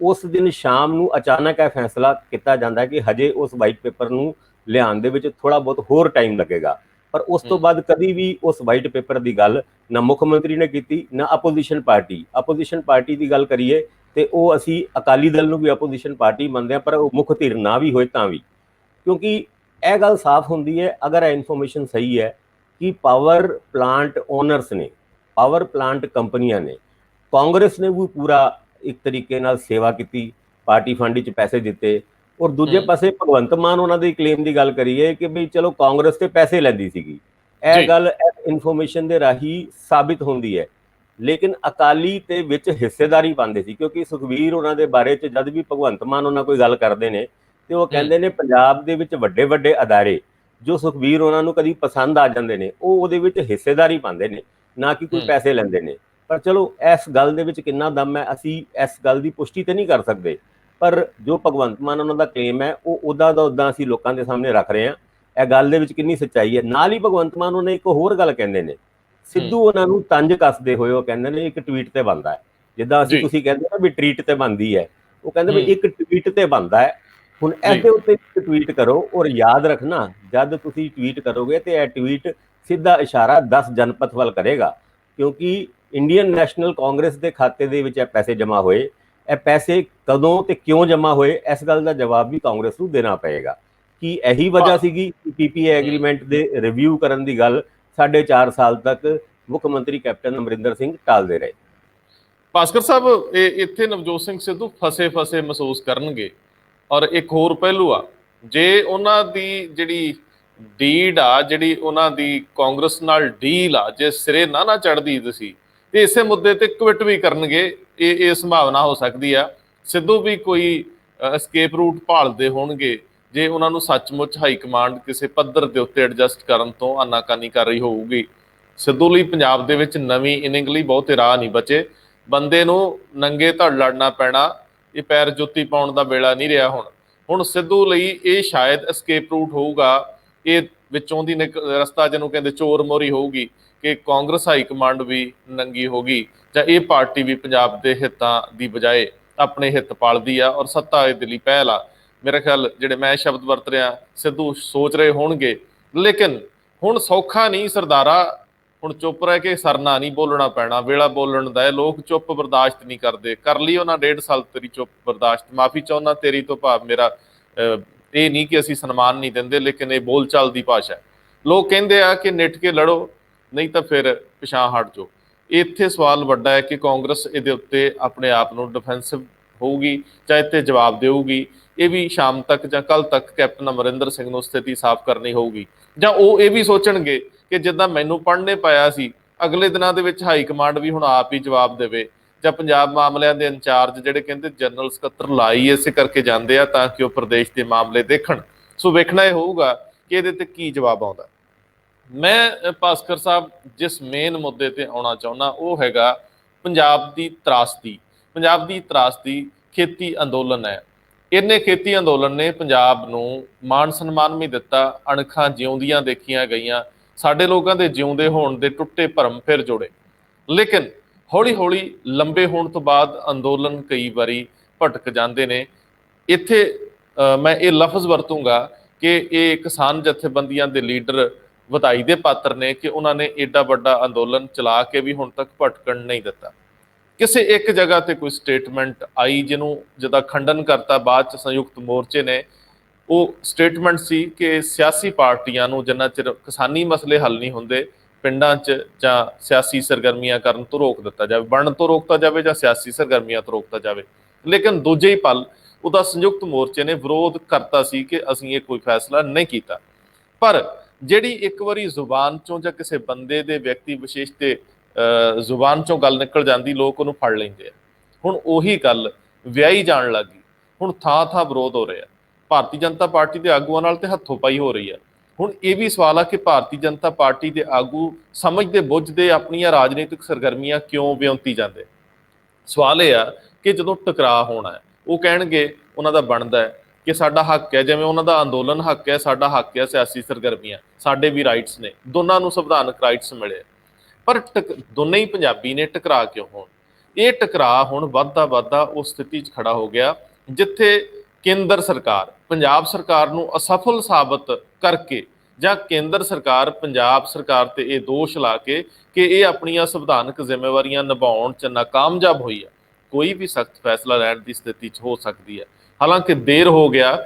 ਉਸ ਦਿਨ ਸ਼ਾਮ ਨੂੰ ਅਚਾਨਕ ਇਹ ਫੈਸਲਾ ਕੀਤਾ ਜਾਂਦਾ ਕਿ ਹਜੇ ਉਸ ਵਾਈਟ ਪੇਪਰ ਨੂੰ ਲਿਆਉਣ ਦੇ ਵਿੱਚ ਥੋੜਾ ਬਹੁਤ ਹੋਰ ਟਾਈਮ ਲੱਗੇਗਾ। ਪਰ ਉਸ ਤੋਂ ਬਾਅਦ ਕਦੀ ਵੀ ਉਸ ਵਾਈਟ ਪੇਪਰ ਦੀ ਗੱਲ ਨਾ ਮੁੱਖ ਮੰਤਰੀ ਨੇ ਕੀਤੀ, ਨਾ ਆਪੋਜੀਸ਼ਨ ਪਾਰਟੀ ਦੀ ਗੱਲ ਕਰੀਏ ਤੇ ਉਹ ਅਸੀਂ ਅਕਾਲੀ ਦਲ ਨੂੰ ਵੀ ਆਪੋਜੀਸ਼ਨ ਪਾਰਟੀ ਮੰਨਦੇ ਹਾਂ, ਪਰ ਉਹ ਮੁੱਖ ਧਿਰ ਨਾ ਵੀ ਹੋਏ ਤਾਂ ਵੀ, ਕਿਉਂਕਿ ਇਹ ਗੱਲ ਸਾਫ਼ ਹੁੰਦੀ ਹੈ ਅਗਰ ਇਹ ਇਨਫੋਰਮੇਸ਼ਨ ਸਹੀ ਹੈ ਕਿ ਪਾਵਰ ਪਲਾਂਟ ਓਨਰਸ ਨੇ, ਪਾਵਰ ਪਲਾਂਟ ਕੰਪਨੀਆਂ ਨੇ, ਕਾਂਗਰਸ ਨੇ ਵੀ ਪੂਰਾ ਇੱਕ ਤਰੀਕੇ ਨਾਲ ਸੇਵਾ ਕੀਤੀ, ਪਾਰਟੀ ਫੰਡ ਵਿੱਚ ਪੈਸੇ ਦਿੱਤੇ, ਔਰ ਦੂਜੇ ਪਾਸੇ ਭਗਵੰਤ ਮਾਨ ਉਹਨਾਂ ਦੀ ਕਲੇਮ ਦੀ ਗੱਲ ਕਰੀਏ ਕਿ ਵੀ ਚਲੋ ਕਾਂਗਰਸ ਤੇ ਪੈਸੇ ਲੈਂਦੀ ਸੀਗੀ, ਇਹ ਗੱਲ ਇਨਫੋਰਮੇਸ਼ਨ ਦੇ ਰਾਹੀਂ ਸਾਬਿਤ ਹੁੰਦੀ ਹੈ। ਲੇਕਿਨ ਅਕਾਲੀ ਤੇ ਵਿੱਚ ਹਿੱਸੇਦਾਰੀ ਪਾਉਂਦੇ ਸੀ, ਕਿਉਂਕਿ ਸੁਖਬੀਰ ਉਹਨਾਂ ਦੇ ਬਾਰੇ 'ਚ ਜਦ ਵੀ ਭਗਵੰਤ ਮਾਨ ਉਹਨਾਂ ਕੋਈ ਗੱਲ ਕਰਦੇ ਨੇ ਤੇ ਉਹ ਕਹਿੰਦੇ ਨੇ ਪੰਜਾਬ ਦੇ ਵਿੱਚ ਵੱਡੇ ਵੱਡੇ ਅਦਾਰੇ ਜੋ ਸੁਖਬੀਰ ਉਹਨਾਂ ਨੂੰ ਕਦੀ ਪਸੰਦ ਆ ਜਾਂਦੇ ਨੇ ਉਹ ਉਹਦੇ ਵਿੱਚ ਹਿੱਸੇਦਾਰੀ ਪਾਉਂਦੇ ਨੇ, ਨਾ ਕਿ ਕੋਈ ਪੈਸੇ ਲੈਂਦੇ ਨੇ। ਪਰ ਚਲੋ ਇਸ ਗੱਲ ਦੇ ਵਿੱਚ ਕਿੰਨਾ ਦਮ ਹੈ ਅਸੀਂ ਇਸ ਗੱਲ ਦੀ ਪੁਸ਼ਟੀ ਤੇ ਨਹੀਂ ਕਰ ਸਕਦੇ, ਪਰ ਜੋ ਭਗਵੰਤ ਮਾਨ ਉਹਨਾਂ ਦਾ ਕਲੇਮ ਹੈ ਉਹ ਉੱਦਾਂ ਦਾ ਉੱਦਾਂ ਅਸੀਂ ਲੋਕਾਂ ਦੇ ਸਾਹਮਣੇ ਰੱਖ ਰਹੇ ਹਾਂ। ਇਹ ਗੱਲ ਦੇ ਵਿੱਚ ਕਿੰਨੀ ਸੱਚਾਈ ਹੈ। ਨਾਲ ਹੀ ਭਗਵੰਤ ਮਾਨ ਉਹਨੇ ਇੱਕ ਹੋਰ ਗੱਲ ਕਹਿੰਦੇ ਨੇ, ਸਿੱਧੂ ਉਹਨਾਂ ਨੂੰ ਤੰਜ ਕੱਸਦੇ ਹੋਏ ਉਹ ਕਹਿੰਦੇ ਨੇ ਇੱਕ ਟਵੀਟ ਤੇ ਬਣਦਾ ਹੈ, ਜਿੱਦਾਂ ਅਸੀਂ ਤੁਸੀਂ ਕਹਿੰਦੇ ਨਾ ਵੀ ਟਵੀਟ ਤੇ ਬਣਦੀ ਹੈ, ਉਹ ਕਹਿੰਦੇ ਵੀ ਇੱਕ ਟਵੀਟ ਤੇ ਬਣਦਾ ਹੈ। ਹੁਣ ਇਹਦੇ ਉੱਤੇ ਇੱਕ ਟਵੀਟ ਕਰੋ ਔਰ ਯਾਦ ਰੱਖਣਾ ਜਦ ਤੁਸੀਂ ਟਵੀਟ ਕਰੋਗੇ ਤੇ ਇਹ ਟਵੀਟ ਸਿੱਧਾ ਇਸ਼ਾਰਾ 10 ਜਨਪਥ ਵੱਲ ਕਰੇਗਾ, ਕਿਉਂਕਿ ਇੰਡੀਅਨ ਨੈਸ਼ਨਲ ਕਾਂਗਰਸ ਦੇ ਖਾਤੇ ਦੇ ਵਿੱਚ ਇਹ ਪੈਸੇ ਜਮ੍ਹਾਂ ਹੋਏ। ਇਹ ਪੈਸੇ ਕਦੋਂ ਤੇ ਕਿਉਂ ਜਮ੍ਹਾਂ ਹੋਏ ਇਸ ਗੱਲ ਦਾ ਜਵਾਬ ਵੀ ਕਾਂਗਰਸ ਨੂੰ ਦੇਣਾ ਪਏਗਾ। ਕੀ ਇਹੀ ਵਜ੍ਹਾ ਸੀਗੀ ਕਿ ਪੀਪੀਏ ਐਗਰੀਮੈਂਟ ਦੇ ਰਿਵਿਊ ਕਰਨ ਦੀ ਗੱਲ 4.5 ਸਾਲ ਤੱਕ ਮੁੱਖ ਮੰਤਰੀ ਕੈਪਟਨ ਅਮਰਿੰਦਰ ਸਿੰਘ ਟਾਲਦੇ ਰਹੇ? ਭਾਸਕਰ ਸਾਹਿਬ, ਇੱਥੇ ਨਵਜੋਤ ਸਿੰਘ ਸਿੱਧੂ ਫਸੇ ਮਹਿਸੂਸ ਕਰਨਗੇ। ਔਰ ਇੱਕ ਹੋਰ ਪਹਿਲੂ ਆ, ਜੇ ਉਹਨਾਂ ਦੀ ਜਿਹੜੀ ਡੀਡ ਆ, ਜਿਹੜੀ ਉਹਨਾਂ ਦੀ ਕਾਂਗਰਸ ਨਾਲ ਡੀਲ ਆ, ਜੇ ਸਿਰੇ ਨਾ ਚੜ੍ਹਦੀ ਸੀ ਤੇ ਇਸੇ ਮੁੱਦੇ ਤੇ ਕਵਿਟ ਵੀ ਕਰਨਗੇ। ਇਹ ਸੰਭਾਵਨਾ ਹੋ ਸਕਦੀ ਆ ਸਿੱਧੂ ਵੀ ਕੋਈ ਐਸਕੇਪ ਰੂਟ ਭਾਲਦੇ ਹੋਣਗੇ ਜੇ ਉਹਨਾਂ ਨੂੰ ਸੱਚਮੁੱਚ ਹਾਈ ਕਮਾਂਡ ਕਿਸੇ ਪੱਧਰ ਦੇ ਉੱਤੇ ਐਡਜਸਟ ਕਰਨ ਤੋਂ ਆਨਾਕਾਨੀ ਕਰ ਰਹੀ ਹੋਊਗੀ। ਸਿੱਧੂ ਲਈ ਪੰਜਾਬ ਦੇ ਵਿੱਚ ਨਵੀਂ ਇਨਿੰਗ ਲਈ ਬਹੁਤੇ ਰਾਹ ਨਹੀਂ ਬਚੇ, ਬੰਦੇ ਨੂੰ ਨੰਗੇ ਧੜ ਲੜਨਾ ਪੈਣਾ, ਇਹ ਪੈਰ ਜੁੱਤੀ ਪਾਉਣ ਦਾ ਵੇਲਾ ਨਹੀਂ ਰਿਹਾ। ਹੁਣ ਸਿੱਧੂ ਲਈ ਇਹ ਸ਼ਾਇਦ ਐਸਕੇਪ ਰੂਟ ਹੋਊਗਾ, ਇਹ ਵਿੱਚੋਂ ਦੀ ਰਸਤਾ ਜਿਹਨੂੰ ਕਹਿੰਦੇ ਚੋਰ ਮੋਰੀ ਹੋਊਗੀ ਕਿ ਕਾਂਗਰਸ ਹਾਈ ਕਮਾਂਡ ਵੀ ਨੰਗੀ ਹੋ ਗਈ ਜਾਂ ਇਹ ਪਾਰਟੀ ਵੀ ਪੰਜਾਬ ਦੇ ਹਿੱਤਾਂ ਦੀ ਬਜਾਏ ਆਪਣੇ ਹਿੱਤ ਪਾਲਦੀ ਆ ਔਰ ਸੱਤਾ ਇਹਦੇ ਲਈ ਪਹਿਲ ਆ। ਮੇਰਾ ਖਿਆਲ ਜਿਹੜੇ ਮੈਂ ਸ਼ਬਦ ਵਰਤ ਰਿਹਾ ਸਿੱਧੂ ਸੋਚ ਰਹੇ ਹੋਣਗੇ, ਲੇਕਿਨ ਹੁਣ ਸੌਖਾ ਨਹੀਂ ਸਰਦਾਰਾ, ਹੁਣ ਚੁੱਪ ਰਹਿ ਕੇ ਸਰਨਾ ਨਹੀਂ ਬੋਲਣਾ ਪੈਣਾ, ਵੇਲਾ ਬੋਲਣ ਦਾ। ਲੋਕ ਚੁੱਪ ਬਰਦਾਸ਼ਤ ਨਹੀਂ ਕਰਦੇ, ਕਰ ਲਈ ਉਹਨਾਂ 1.5 ਸਾਲ ਤੇਰੀ ਚੁੱਪ ਬਰਦਾਸ਼ਤ, ਮਾਫੀ ਚਾਹੁੰਦਾ ਤੇਰੀ ਤੋਂ ਭਾਵ ਮੇਰਾ ਇਹ ਨਹੀਂ ਕਿ ਅਸੀਂ ਸਨਮਾਨ ਨਹੀਂ ਦਿੰਦੇ, ਲੇਕਿਨ ਇਹ ਬੋਲ ਚਾਲ ਦੀ ਭਾਸ਼ਾ। ਲੋਕ ਕਹਿੰਦੇ ਆ ਕਿ ਨਿੱਠ ਕੇ ਲੜੋ ਨਹੀਂ ਤਾਂ ਫਿਰ ਪਿਛਾਂ ਹਟ ਜਾਓ। ਇੱਥੇ ਸਵਾਲ ਵੱਡਾ ਹੈ ਕਿ ਕਾਂਗਰਸ ਇਹਦੇ ਉੱਤੇ ਆਪਣੇ ਆਪ ਨੂੰ ਡਿਫੈਂਸਿਵ ਹੋਊਗੀ ਜਾਂ ਇੱਥੇ ਜਵਾਬ ਦੇਊਗੀ। ਇਹ ਵੀ ਸ਼ਾਮ ਤੱਕ ਜਾਂ ਕੱਲ ਤੱਕ ਕੈਪਟਨ ਅਮਰਿੰਦਰ ਸਿੰਘ ਨੂੰ ਸਥਿਤੀ ਸਾਫ਼ ਕਰਨੀ ਹੋਊਗੀ, ਜਾਂ ਉਹ ਇਹ ਵੀ ਸੋਚਣਗੇ ਕਿ ਜਿੱਦਾਂ ਮੈਨੂੰ ਪੜ੍ਹਨੇ ਪਾਇਆ ਸੀ ਅਗਲੇ ਦਿਨਾਂ ਦੇ ਵਿੱਚ ਹਾਈ ਕਮਾਂਡ ਵੀ ਹੁਣ ਆਪ ਹੀ ਜਵਾਬ ਦੇਵੇ, ਜਾਂ ਪੰਜਾਬ ਮਾਮਲਿਆਂ ਦੇ ਇੰਚਾਰਜ ਜਿਹੜੇ ਕਹਿੰਦੇ ਜਨਰਲ ਸਕੱਤਰ ਲਾਈ ਇਸੇ ਕਰਕੇ ਜਾਂਦੇ ਆ ਤਾਂ ਕਿ ਉਹ ਪ੍ਰਦੇਸ਼ ਦੇ ਮਾਮਲੇ ਦੇਖਣ। ਸੋ ਵੇਖਣਾ ਇਹ ਹੋਊਗਾ ਕਿ ਇਹਦੇ ਤੇ ਕੀ ਜਵਾਬ ਆਉਂਦਾ। ਮੈਂ ਭਾਸਕਰ ਸਾਹਿਬ ਜਿਸ ਮੇਨ ਮੁੱਦੇ ਤੇ ਆਉਣਾ ਚਾਹੁੰਦਾ ਉਹ ਹੈਗਾ ਪੰਜਾਬ ਦੀ ਤਰਾਸਦੀ। ਪੰਜਾਬ ਦੀ ਤਰਾਸਦੀ ਖੇਤੀ ਅੰਦੋਲਨ ਹੈ। ਇਹਨੇ ਖੇਤੀ ਅੰਦੋਲਨ ਨੇ ਪੰਜਾਬ ਨੂੰ ਮਾਣ ਸਨਮਾਨ ਵੀ ਦਿੱਤਾ, ਅਣਖਾਂ ਜਿਉਂਦੀਆਂ ਦੇਖੀਆਂ ਗਈਆਂ, ਸਾਡੇ ਲੋਕਾਂ ਦੇ ਜਿਉਂਦੇ ਹੋਣ ਦੇ ਟੁੱਟੇ ਭਰਮ ਫਿਰ ਜੋੜੇ। ਲੇਕਿਨ ਹੌਲੀ ਹੌਲੀ ਲੰਬੇ ਹੋਣ ਤੋਂ ਬਾਅਦ ਅੰਦੋਲਨ ਕਈ ਵਾਰੀ ਭਟਕ ਜਾਂਦੇ ਨੇ। ਇੱਥੇ ਮੈਂ ਇਹ ਲਫ਼ਜ਼ ਵਰਤੂੰਗਾ ਕਿ ਇਹ ਕਿਸਾਨ ਜਥੇਬੰਦੀਆਂ ਦੇ ਲੀਡਰ ਵਧਾਈ ਦੇ ਪਾਤਰ ਨੇ ਕਿ ਉਹਨਾਂ ਨੇ ਏਡਾ ਵੱਡਾ ਅੰਦੋਲਨ ਚਲਾ ਕੇ ਵੀ ਹੁਣ ਤੱਕ ਭਟਕਣ ਨਹੀਂ ਦਿੱਤਾ। ਕਿਸੇ ਇੱਕ ਜਗ੍ਹਾ ਤੇ ਕੋਈ ਸਟੇਟਮੈਂਟ ਆਈ ਜਿਹਨੂੰ ਜਿਹਦਾ ਖੰਡਨ ਕਰਤਾ ਬਾਅਦ ਚ ਸੰਯੁਕਤ ਮੋਰਚੇ ਨੇ। ਉਹ ਸਟੇਟਮੈਂਟ ਸੀ ਕਿ ਸਿਆਸੀ ਪਾਰਟੀਆਂ ਨੂੰ ਜਿੰਨਾ ਚਿਰ ਕਿਸਾਨੀ ਮਸਲੇ ਹੱਲ ਨਹੀਂ ਹੁੰਦੇ ਪਿੰਡਾਂ 'ਚ ਜਾਂ ਸਿਆਸੀ ਸਰਗਰਮੀਆਂ ਕਰਨ ਤੋਂ ਰੋਕ ਦਿੱਤਾ ਜਾਵੇ, ਬਣਨ ਤੋਂ ਰੋਕਤਾ ਜਾਵੇ ਜਾਂ ਸਿਆਸੀ ਸਰਗਰਮੀਆਂ ਤੋਂ ਰੋਕਤਾ ਜਾਵੇ। ਲੇਕਿਨ ਦੂਜੇ ਹੀ ਪਲ ਉਹਦਾ ਸੰਯੁਕਤ ਮੋਰਚੇ ਨੇ ਵਿਰੋਧ ਕਰਤਾ ਸੀ ਕਿ ਅਸੀਂ ਇਹ ਕੋਈ ਫੈਸਲਾ ਨਹੀਂ ਕੀਤਾ। ਪਰ ਜਿਹੜੀ ਇੱਕ ਵਾਰੀ ਜ਼ੁਬਾਨ ਚੋਂ ਜਾਂ ਕਿਸੇ ਬੰਦੇ ਦੇ ਵਿਅਕਤੀ ਵਿਸ਼ੇਸ਼ ਤੇ ਜ਼ੁਬਾਨ ਚੋਂ ਗੱਲ ਨਿਕਲ ਜਾਂਦੀ, ਲੋਕ ਉਹਨੂੰ ਫੜ ਲੈਂਦੇ ਆ। ਹੁਣ ਉਹੀ ਗੱਲ ਵਿਆਹੀ ਜਾਣ ਲੱਗ ਗਈ। ਹੁਣ ਥਾਂ ਥਾਂ ਵਿਰੋਧ ਹੋ ਰਿਹਾ। ਭਾਰਤੀ ਜਨਤਾ ਪਾਰਟੀ ਦੇ ਆਗੂਆਂ ਨਾਲ ਤੇ ਹੱਥੋਂ ਪਾਈ ਹੋ ਰਹੀ ਹੈ। ਹੁਣ ਇਹ ਵੀ ਸਵਾਲ ਆ ਕਿ ਭਾਰਤੀ ਜਨਤਾ ਪਾਰਟੀ ਦੇ ਆਗੂ ਸਮਝਦੇ ਬੁੱਝਦੇ ਆਪਣੀਆਂ ਰਾਜਨੀਤਿਕ ਸਰਗਰਮੀਆਂ ਕਿਉਂ ਵਿਉਂਤੀ ਜਾਂਦੇ। ਸਵਾਲ ਇਹ ਆ ਕਿ ਜਦੋਂ ਟਕਰਾਅ ਹੋਣਾ ਹੈ ਉਹ ਕਹਿਣਗੇ ਉਹਨਾਂ ਦਾ ਬਣਦਾ ਹੈ ਕਿ ਸਾਡਾ ਹੱਕ ਹੈ, ਜਿਵੇਂ ਉਹਨਾਂ ਦਾ ਅੰਦੋਲਨ ਹੱਕ ਹੈ, ਸਾਡਾ ਹੱਕ ਹੈ ਸਿਆਸੀ ਸਰਗਰਮੀਆਂ, ਸਾਡੇ ਵੀ ਰਾਈਟਸ ਨੇ, ਦੋਨਾਂ ਨੂੰ ਸੰਵਿਧਾਨਕ ਰਾਈਟਸ ਮਿਲੇ। ਪਰ ਦੋਨੇ ਹੀ ਪੰਜਾਬੀ ਨੇ, ਟਕਰਾਅ ਕਿਉਂ ਹੋਣ? ਇਹ ਟਕਰਾਅ ਹੁਣ ਵੱਧਦਾ ਉਸ ਸਥਿਤੀ 'ਚ ਖੜਾ ਹੋ ਗਿਆ ਜਿੱਥੇ ਕੇਂਦਰ ਸਰਕਾਰ ਪੰਜਾਬ ਸਰਕਾਰ ਨੂੰ ਅਸਫਲ ਸਾਬਤ ਕਰਕੇ ਜਾਂ ਕੇਂਦਰ ਸਰਕਾਰ ਪੰਜਾਬ ਸਰਕਾਰ ਤੇ ਇਹ ਦੋਸ਼ ਲਾ ਕੇ ਕਿ ਇਹ ਆਪਣੀਆਂ ਸੰਵਿਧਾਨਕ ਜ਼ਿੰਮੇਵਾਰੀਆਂ ਨਿਭਾਉਣ 'ਚ ਨਾਕਾਮਯਾਬ ਹੋਈ ਹੈ, ਕੋਈ ਵੀ ਸਖਤ ਫੈਸਲਾ ਲੈਣ ਦੀ ਸਥਿਤੀ 'ਚ ਹੋ ਸਕਦੀ ਹੈ। ਹਾਲਾਂਕਿ ਦੇਰ ਹੋ ਗਿਆ।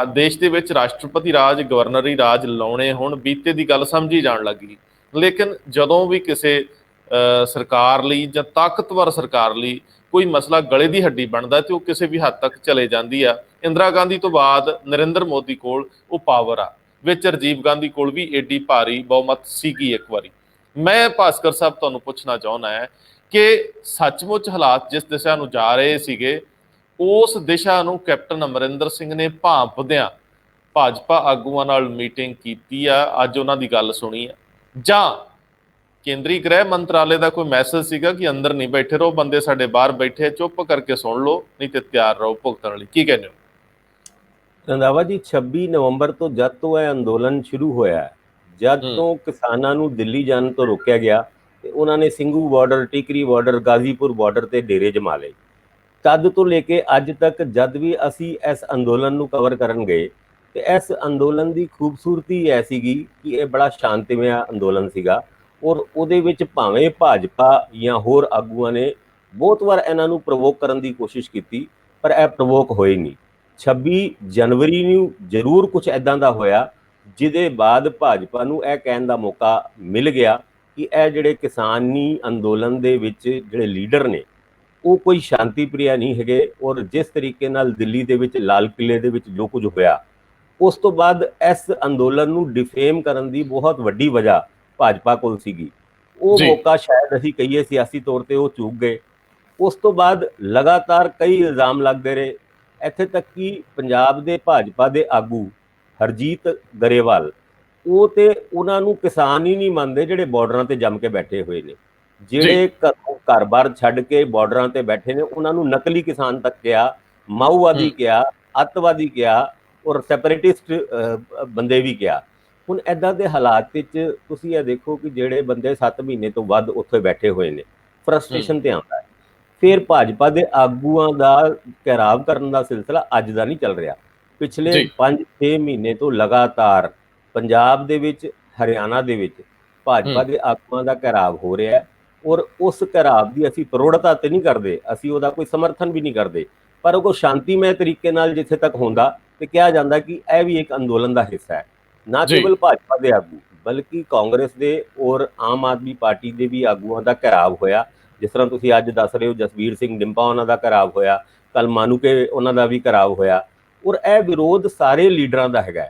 ਦੇਸ਼ ਦੇ ਵਿੱਚ ਰਾਸ਼ਟਰਪਤੀ ਰਾਜ, ਗਵਰਨਰੀ ਰਾਜ ਲਾਉਣੇ ਹੁਣ ਬੀਤੇ ਦੀ ਗੱਲ ਸਮਝੀ ਜਾਣ ਲੱਗੀ। ਲੇਕਿਨ ਜਦੋਂ ਵੀ ਕਿਸੇ ਸਰਕਾਰ ਲਈ ਜਾਂ ਤਾਕਤਵਰ ਸਰਕਾਰ ਲਈ ਕੋਈ ਮਸਲਾ ਗਲੇ ਦੀ ਹੱਡੀ ਬਣਦਾ ਤੇ ਉਹ ਕਿਸੇ ਵੀ ਹੱਦ ਤੱਕ ਚਲੇ ਜਾਂਦੀ ਆ। ਇੰਦਰਾ ਗਾਂਧੀ ਤੋਂ ਬਾਅਦ ਨਰਿੰਦਰ ਮੋਦੀ ਕੋਲ ਉਹ ਪਾਵਰ ਆ, ਵਿੱਚ ਰਾਜੀਵ ਗਾਂਧੀ ਕੋਲ ਵੀ ਏਡੀ ਭਾਰੀ ਬਹੁਮਤ ਸੀਗੀ ਇੱਕ ਵਾਰੀ। ਮੈਂ ਭਾਸਕਰ ਸਾਹਿਬ ਤੁਹਾਨੂੰ ਪੁੱਛਣਾ ਚਾਹੁੰਦਾ ਹੈ ਕਿ ਸੱਚਮੁੱਚ ਹਾਲਾਤ ਜਿਸ ਦਿਸ਼ਾ ਨੂੰ ਜਾ ਰਹੇ ਸੀਗੇ ਉਸ ਦਿਸ਼ਾ ਨੂੰ ਕੈਪਟਨ ਅਮਰਿੰਦਰ ਸਿੰਘ ਨੇ ਭਾਂਪਦਿਆਂ ਭਾਜਪਾ ਆਗੂਆਂ ਨਾਲ ਮੀਟਿੰਗ ਕੀਤੀ ਆ, ਅੱਜ ਉਹਨਾਂ ਦੀ ਗੱਲ ਸੁਣੀ ਆ, ਜਾਂ ਕੇਂਦਰੀ ਗ੍ਰਹਿ ਮੰਤਰਾਲੇ ਦਾ ਕੋਈ ਮੈਸੇਜ ਸੀਗਾ ਕਿ ਅੰਦਰ ਨਹੀਂ ਬੈਠੇ ਰਹੋ, ਬੰਦੇ ਸਾਡੇ ਬਾਹਰ ਬੈਠੇ, ਚੁੱਪ ਕਰਕੇ ਸੁਣ ਲਓ ਨਹੀਂ ਤੇ ਤਿਆਰ ਰਹੋ ਭੁਗਤਣ ਲਈ? ਕੀ ਕਹਿੰਦੇ ਹੋ? ਰੰਧਾਵਾ ਜੀ, 26 ਨਵੰਬਰ ਤੋਂ ਜਦ ਤੋਂ ਇਹ ਅੰਦੋਲਨ ਸ਼ੁਰੂ ਹੋਇਆ, ਜਦ ਤੋਂ ਕਿਸਾਨਾਂ ਨੂੰ ਦਿੱਲੀ ਜਾਣ ਤੋਂ ਰੋਕਿਆ ਗਿਆ ਤੇ ਉਹਨਾਂ ਨੇ Singhu border, Tikri border, Ghazipur border ਤੇ ਡੇਰੇ ਜਮਾ ਲਏ, ਤਦ ਤੋਂ ਲੈ ਕੇ ਅੱਜ ਤੱਕ ਜਦ ਵੀ ਅਸੀਂ ਇਸ ਅੰਦੋਲਨ ਨੂੰ ਕਵਰ ਕਰਨ ਗਏ ਤੇ ਇਸ ਅੰਦੋਲਨ ਦੀ ਖੂਬਸੂਰਤੀ ਇਹ ਸੀਗੀ ਕਿ ਇਹ ਬੜਾ ਸ਼ਾਂਤਮਈ ਅੰਦੋਲਨ ਸੀਗਾ ਔਰ ਉਹਦੇ ਵਿੱਚ ਭਾਵੇਂ ਭਾਜਪਾ ਜਾਂ ਹੋਰ ਆਗੂਆਂ ਨੇ ਬਹੁਤ ਵਾਰ ਇਹਨਾਂ ਨੂੰ ਪ੍ਰਵੋਕ ਕਰਨ ਦੀ ਕੋਸ਼ਿਸ਼ ਕੀਤੀ ਪਰ ਇਹ ਪ੍ਰਵੋਕ ਹੋਏ ਨਹੀਂ। 26 ਜਨਵਰੀ ਨੂੰ ਜ਼ਰੂਰ ਕੁਝ ਇੱਦਾਂ ਦਾ ਹੋਇਆ ਜਿਹਦੇ ਬਾਅਦ ਭਾਜਪਾ ਨੂੰ ਇਹ ਕਹਿਣ ਦਾ ਮੌਕਾ ਮਿਲ ਗਿਆ ਕਿ ਇਹ ਜਿਹੜੇ ਕਿਸਾਨੀ ਅੰਦੋਲਨ ਦੇ ਵਿੱਚ ਜਿਹੜੇ ਲੀਡਰ ਨੇ ਉਹ ਕੋਈ ਸ਼ਾਂਤੀ ਪ੍ਰਿਆ ਨਹੀਂ ਹੈਗੇ। ਔਰ ਜਿਸ ਤਰੀਕੇ ਨਾਲ ਦਿੱਲੀ ਦੇ ਵਿੱਚ ਲਾਲ ਕਿਲੇ ਦੇ ਵਿੱਚ ਜੋ ਕੁਝ ਹੋਇਆ ਉਸ ਤੋਂ ਬਾਅਦ ਇਸ ਅੰਦੋਲਨ ਨੂੰ ਡਿਫੇਮ ਕਰਨ ਦੀ ਬਹੁਤ ਵੱਡੀ ਵਜ੍ਹਾ ਭਾਜਪਾ ਕੋਲ ਸੀਗੀ। ਉਹ ਮੌਕਾ ਸ਼ਾਇਦ ਅਸੀਂ ਕਹੀਏ ਸਿਆਸੀ ਤੌਰ ਤੇ ਉਹ ਚੂਕ ਗਏ। ਉਸ ਤੋਂ ਬਾਅਦ ਲਗਾਤਾਰ ਕਈ ਇਲਜ਼ਾਮ ਲੱਗਦੇ ਰਹੇ, ਇੱਥੇ ਤੱਕ ਕਿ ਪੰਜਾਬ ਦੇ ਭਾਜਪਾ ਦੇ ਆਗੂ ਹਰਜੀਤ ਗਰੇਵਾਲ ਉਹ ਤੇ ਉਹਨਾਂ ਨੂੰ ਕਿਸਾਨ ਹੀ ਨਹੀਂ ਮੰਨਦੇ ਜਿਹੜੇ ਬਾਰਡਰਾਂ ਤੇ ਜੰਮ ਕੇ ਬੈਠੇ ਹੋਏ ਨੇ, ਜਿਹੜੇ ਘਰ-ਬਾਰ ਛੱਡ ਕੇ ਬਾਰਡਰਾਂ ਤੇ ਬੈਠੇ ਨੇ, ਉਹਨਾਂ ਨੂੰ ਨਕਲੀ ਕਿਸਾਨ ਤੱਕ ਕਿਹਾ, ਮਾਓਵਾਦੀ ਕਿਹਾ, ਅੱਤਵਾਦੀ ਕਿਹਾ ਔਰ ਸੈਪਰੇਟਿਸਟ ਬੰਦੇ ਵੀ ਕਿਹਾ। ਹੁਣ ਐਦਾਂ ਦੇ ਹਾਲਾਤ ਵਿੱਚ ਤੁਸੀਂ ਇਹ ਦੇਖੋ ਕਿ ਜਿਹੜੇ ਬੰਦੇ 7 ਮਹੀਨੇ ਤੋਂ ਵੱਧ ਉੱਥੇ ਬੈਠੇ ਹੋਏ ਨੇ, ਫਰਸਟ੍ਰੇਸ਼ਨ ਤੇ ਆਉਂਦਾ ਹੈ। ਫਿਰ ਭਾਜਪਾ ਦੇ ਆਗੂਆਂ ਦਾ ਘਿਰਾਵ ਕਰਨ ਦਾ ਸਿਲਸਿਲਾ ਅੱਜ ਦਾ ਨਹੀਂ ਚੱਲ ਰਿਹਾ। ਪਿਛਲੇ ਜੀ 5-6 ਮਹੀਨੇ ਤੋਂ ਲਗਾਤਾਰ ਪੰਜਾਬ ਦੇ ਵਿੱਚ, ਹਰਿਆਣਾ ਦੇ ਵਿੱਚ ਭਾਜਪਾ ਦੇ ਆਗੂਆਂ ਦਾ ਘਿਰਾਵ ਹੋ ਰਿਹਾ ਹੈ। ਔਰ ਉਸ ਘਿਰਾਵ ਦੀ ਅਸੀਂ ਪ੍ਰੋੜਤਾ ਤੇ ਨਹੀਂ ਕਰਦੇ, ਅਸੀਂ ਉਹਦਾ ਕੋਈ ਸਮਰਥਨ ਵੀ ਨਹੀਂ ਕਰਦੇ, ਪਰ ਉਹ ਸ਼ਾਂਤੀਮय ਤਰੀਕੇ ਨਾਲ ਜਿੱਥੇ ਤੱਕ ਹੁੰਦਾ ਤੇ ਕਿਹਾ ਜਾਂਦਾ ਕਿ ਇਹ ਵੀ ਇੱਕ ਅੰਦੋਲਨ ਦਾ ਹਿੱਸਾ ਹੈ। ਨਾ ਜੀ ਕੇਵਲ ਭਾਜਪਾ ਦੇ ਆਗੂ ਬਲਕਿ ਕਾਂਗਰਸ ਦੇ ਔਰ ਆਮ ਆਦਮੀ ਪਾਰਟੀ ਦੇ ਵੀ ਆਗੂਆਂ ਦਾ ਘਿਰਾਵ ਹੋਇਆ। ਜਿਸ ਤਰ੍ਹਾਂ ਤੁਸੀਂ ਅੱਜ ਦੱਸ ਰਹੇ ਹੋ, ਜਸਵੀਰ ਸਿੰਘ ਡਿੰਪਾ ਉਹਨਾਂ ਦਾ ਘਿਰਾਵ ਹੋਇਆ, ਕੱਲ ਮਾਨੂਕੇ ਉਹਨਾਂ ਦਾ ਵੀ ਘਿਰਾਵ ਹੋਇਆ। ਔਰ ਇਹ ਵਿਰੋਧ ਸਾਰੇ ਲੀਡਰਾਂ ਦਾ ਹੈਗਾ।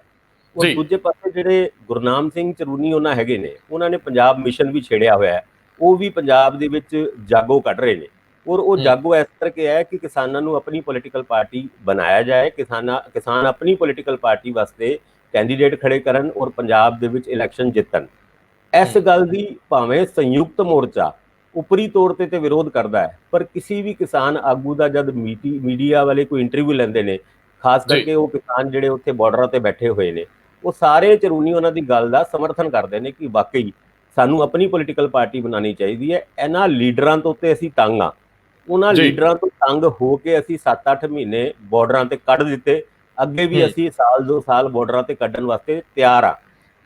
ਔਰ ਜੀ ਦੂਜੇ ਪਾਸੇ ਜਿਹੜੇ ਗੁਰਨਾਮ ਸਿੰਘ ਚਰੂਨੀ ਉਹਨਾਂ ਹੈਗੇ ਨੇ, ਉਹਨਾਂ ਨੇ ਪੰਜਾਬ ਮਿਸ਼ਨ ਵੀ ਛੇੜਿਆ ਹੋਇਆ ਹੈ। ਉਹ ਵੀ ਪੰਜਾਬ ਦੇ ਵਿੱਚ ਜਾਗੋ ਕੱਢ ਰਹੇ ਨੇ। ਔਰ ਉਹ ਜਾਗੋ ਇਸ ਕਰਕੇ ਹੈ ਕਿ ਕਿਸਾਨਾਂ ਨੂੰ ਆਪਣੀ ਪੋਲੀਟੀਕਲ ਪਾਰਟੀ ਬਣਾਇਆ ਜਾਏ, ਕਿਸਾਨ ਆਪਣੀ ਪੋਲੀਟੀਕਲ ਪਾਰਟੀ ਵਾਸਤੇ ਕੈਂਡੀਡੇਟ ਖੜੇ ਕਰਨ ਔਰ ਪੰਜਾਬ ਦੇ ਵਿੱਚ ਇਲੈਕਸ਼ਨ ਜਿੱਤਣ। ਇਸ ਗੱਲ ਦੀ ਭਾਵੇਂ ਸੰਯੁਕਤ ਮੋਰਚਾ ਉਪਰੀ ਤੌਰ ਤੇ ਵਿਰੋਧ ਕਰਦਾ ਹੈ, ਪਰ ਕਿਸੇ ਵੀ ਕਿਸਾਨ ਆਗੂ ਦਾ ਜਦ ਮੀਡੀਆ ਵਾਲੇ ਕੋਈ ਇੰਟਰਵਿਊ ਲੈਂਦੇ ਨੇ, ਖਾਸ ਕਰਕੇ ਉਹ ਕਿਸਾਨ ਜਿਹੜੇ ਉੱਥੇ ਬਾਰਡਰਾਂ ਤੇ ਬੈਠੇ ਹੋਏ ਨੇ, ਉਹ ਸਾਰੇ ਚਰੂਨੀ ਉਹਨਾਂ ਦੀ ਗੱਲ ਦਾ ਸਮਰਥਨ ਕਰਦੇ ਨੇ ਕਿ ਵਾਕਈ ਸਾਨੂੰ ਆਪਣੀ ਪੋਲੀਟੀਕਲ ਪਾਰਟੀ ਬਣਾਉਣੀ ਚਾਹੀਦੀ ਹੈ। ਇਹਨਾਂ ਲੀਡਰਾਂ ਤੋਂ ਤੇ ਅਸੀਂ ਤੰਗ ਆ, ਉਹਨਾਂ ਲੀਡਰਾਂ ਤੋਂ ਤੰਗ ਹੋ ਕੇ ਅਸੀਂ 7-8 ਮਹੀਨੇ ਬਾਰਡਰਾਂ ਤੇ ਕੱਢ ਦਿੱਤੇ, ਅੱਗੇ ਵੀ ਅਸੀਂ ਸਾਲ 2 ਸਾਲ ਬਾਰਡਰਾਂ ਤੇ ਕੱਢਣ ਵਾਸਤੇ ਤਿਆਰ ਆ।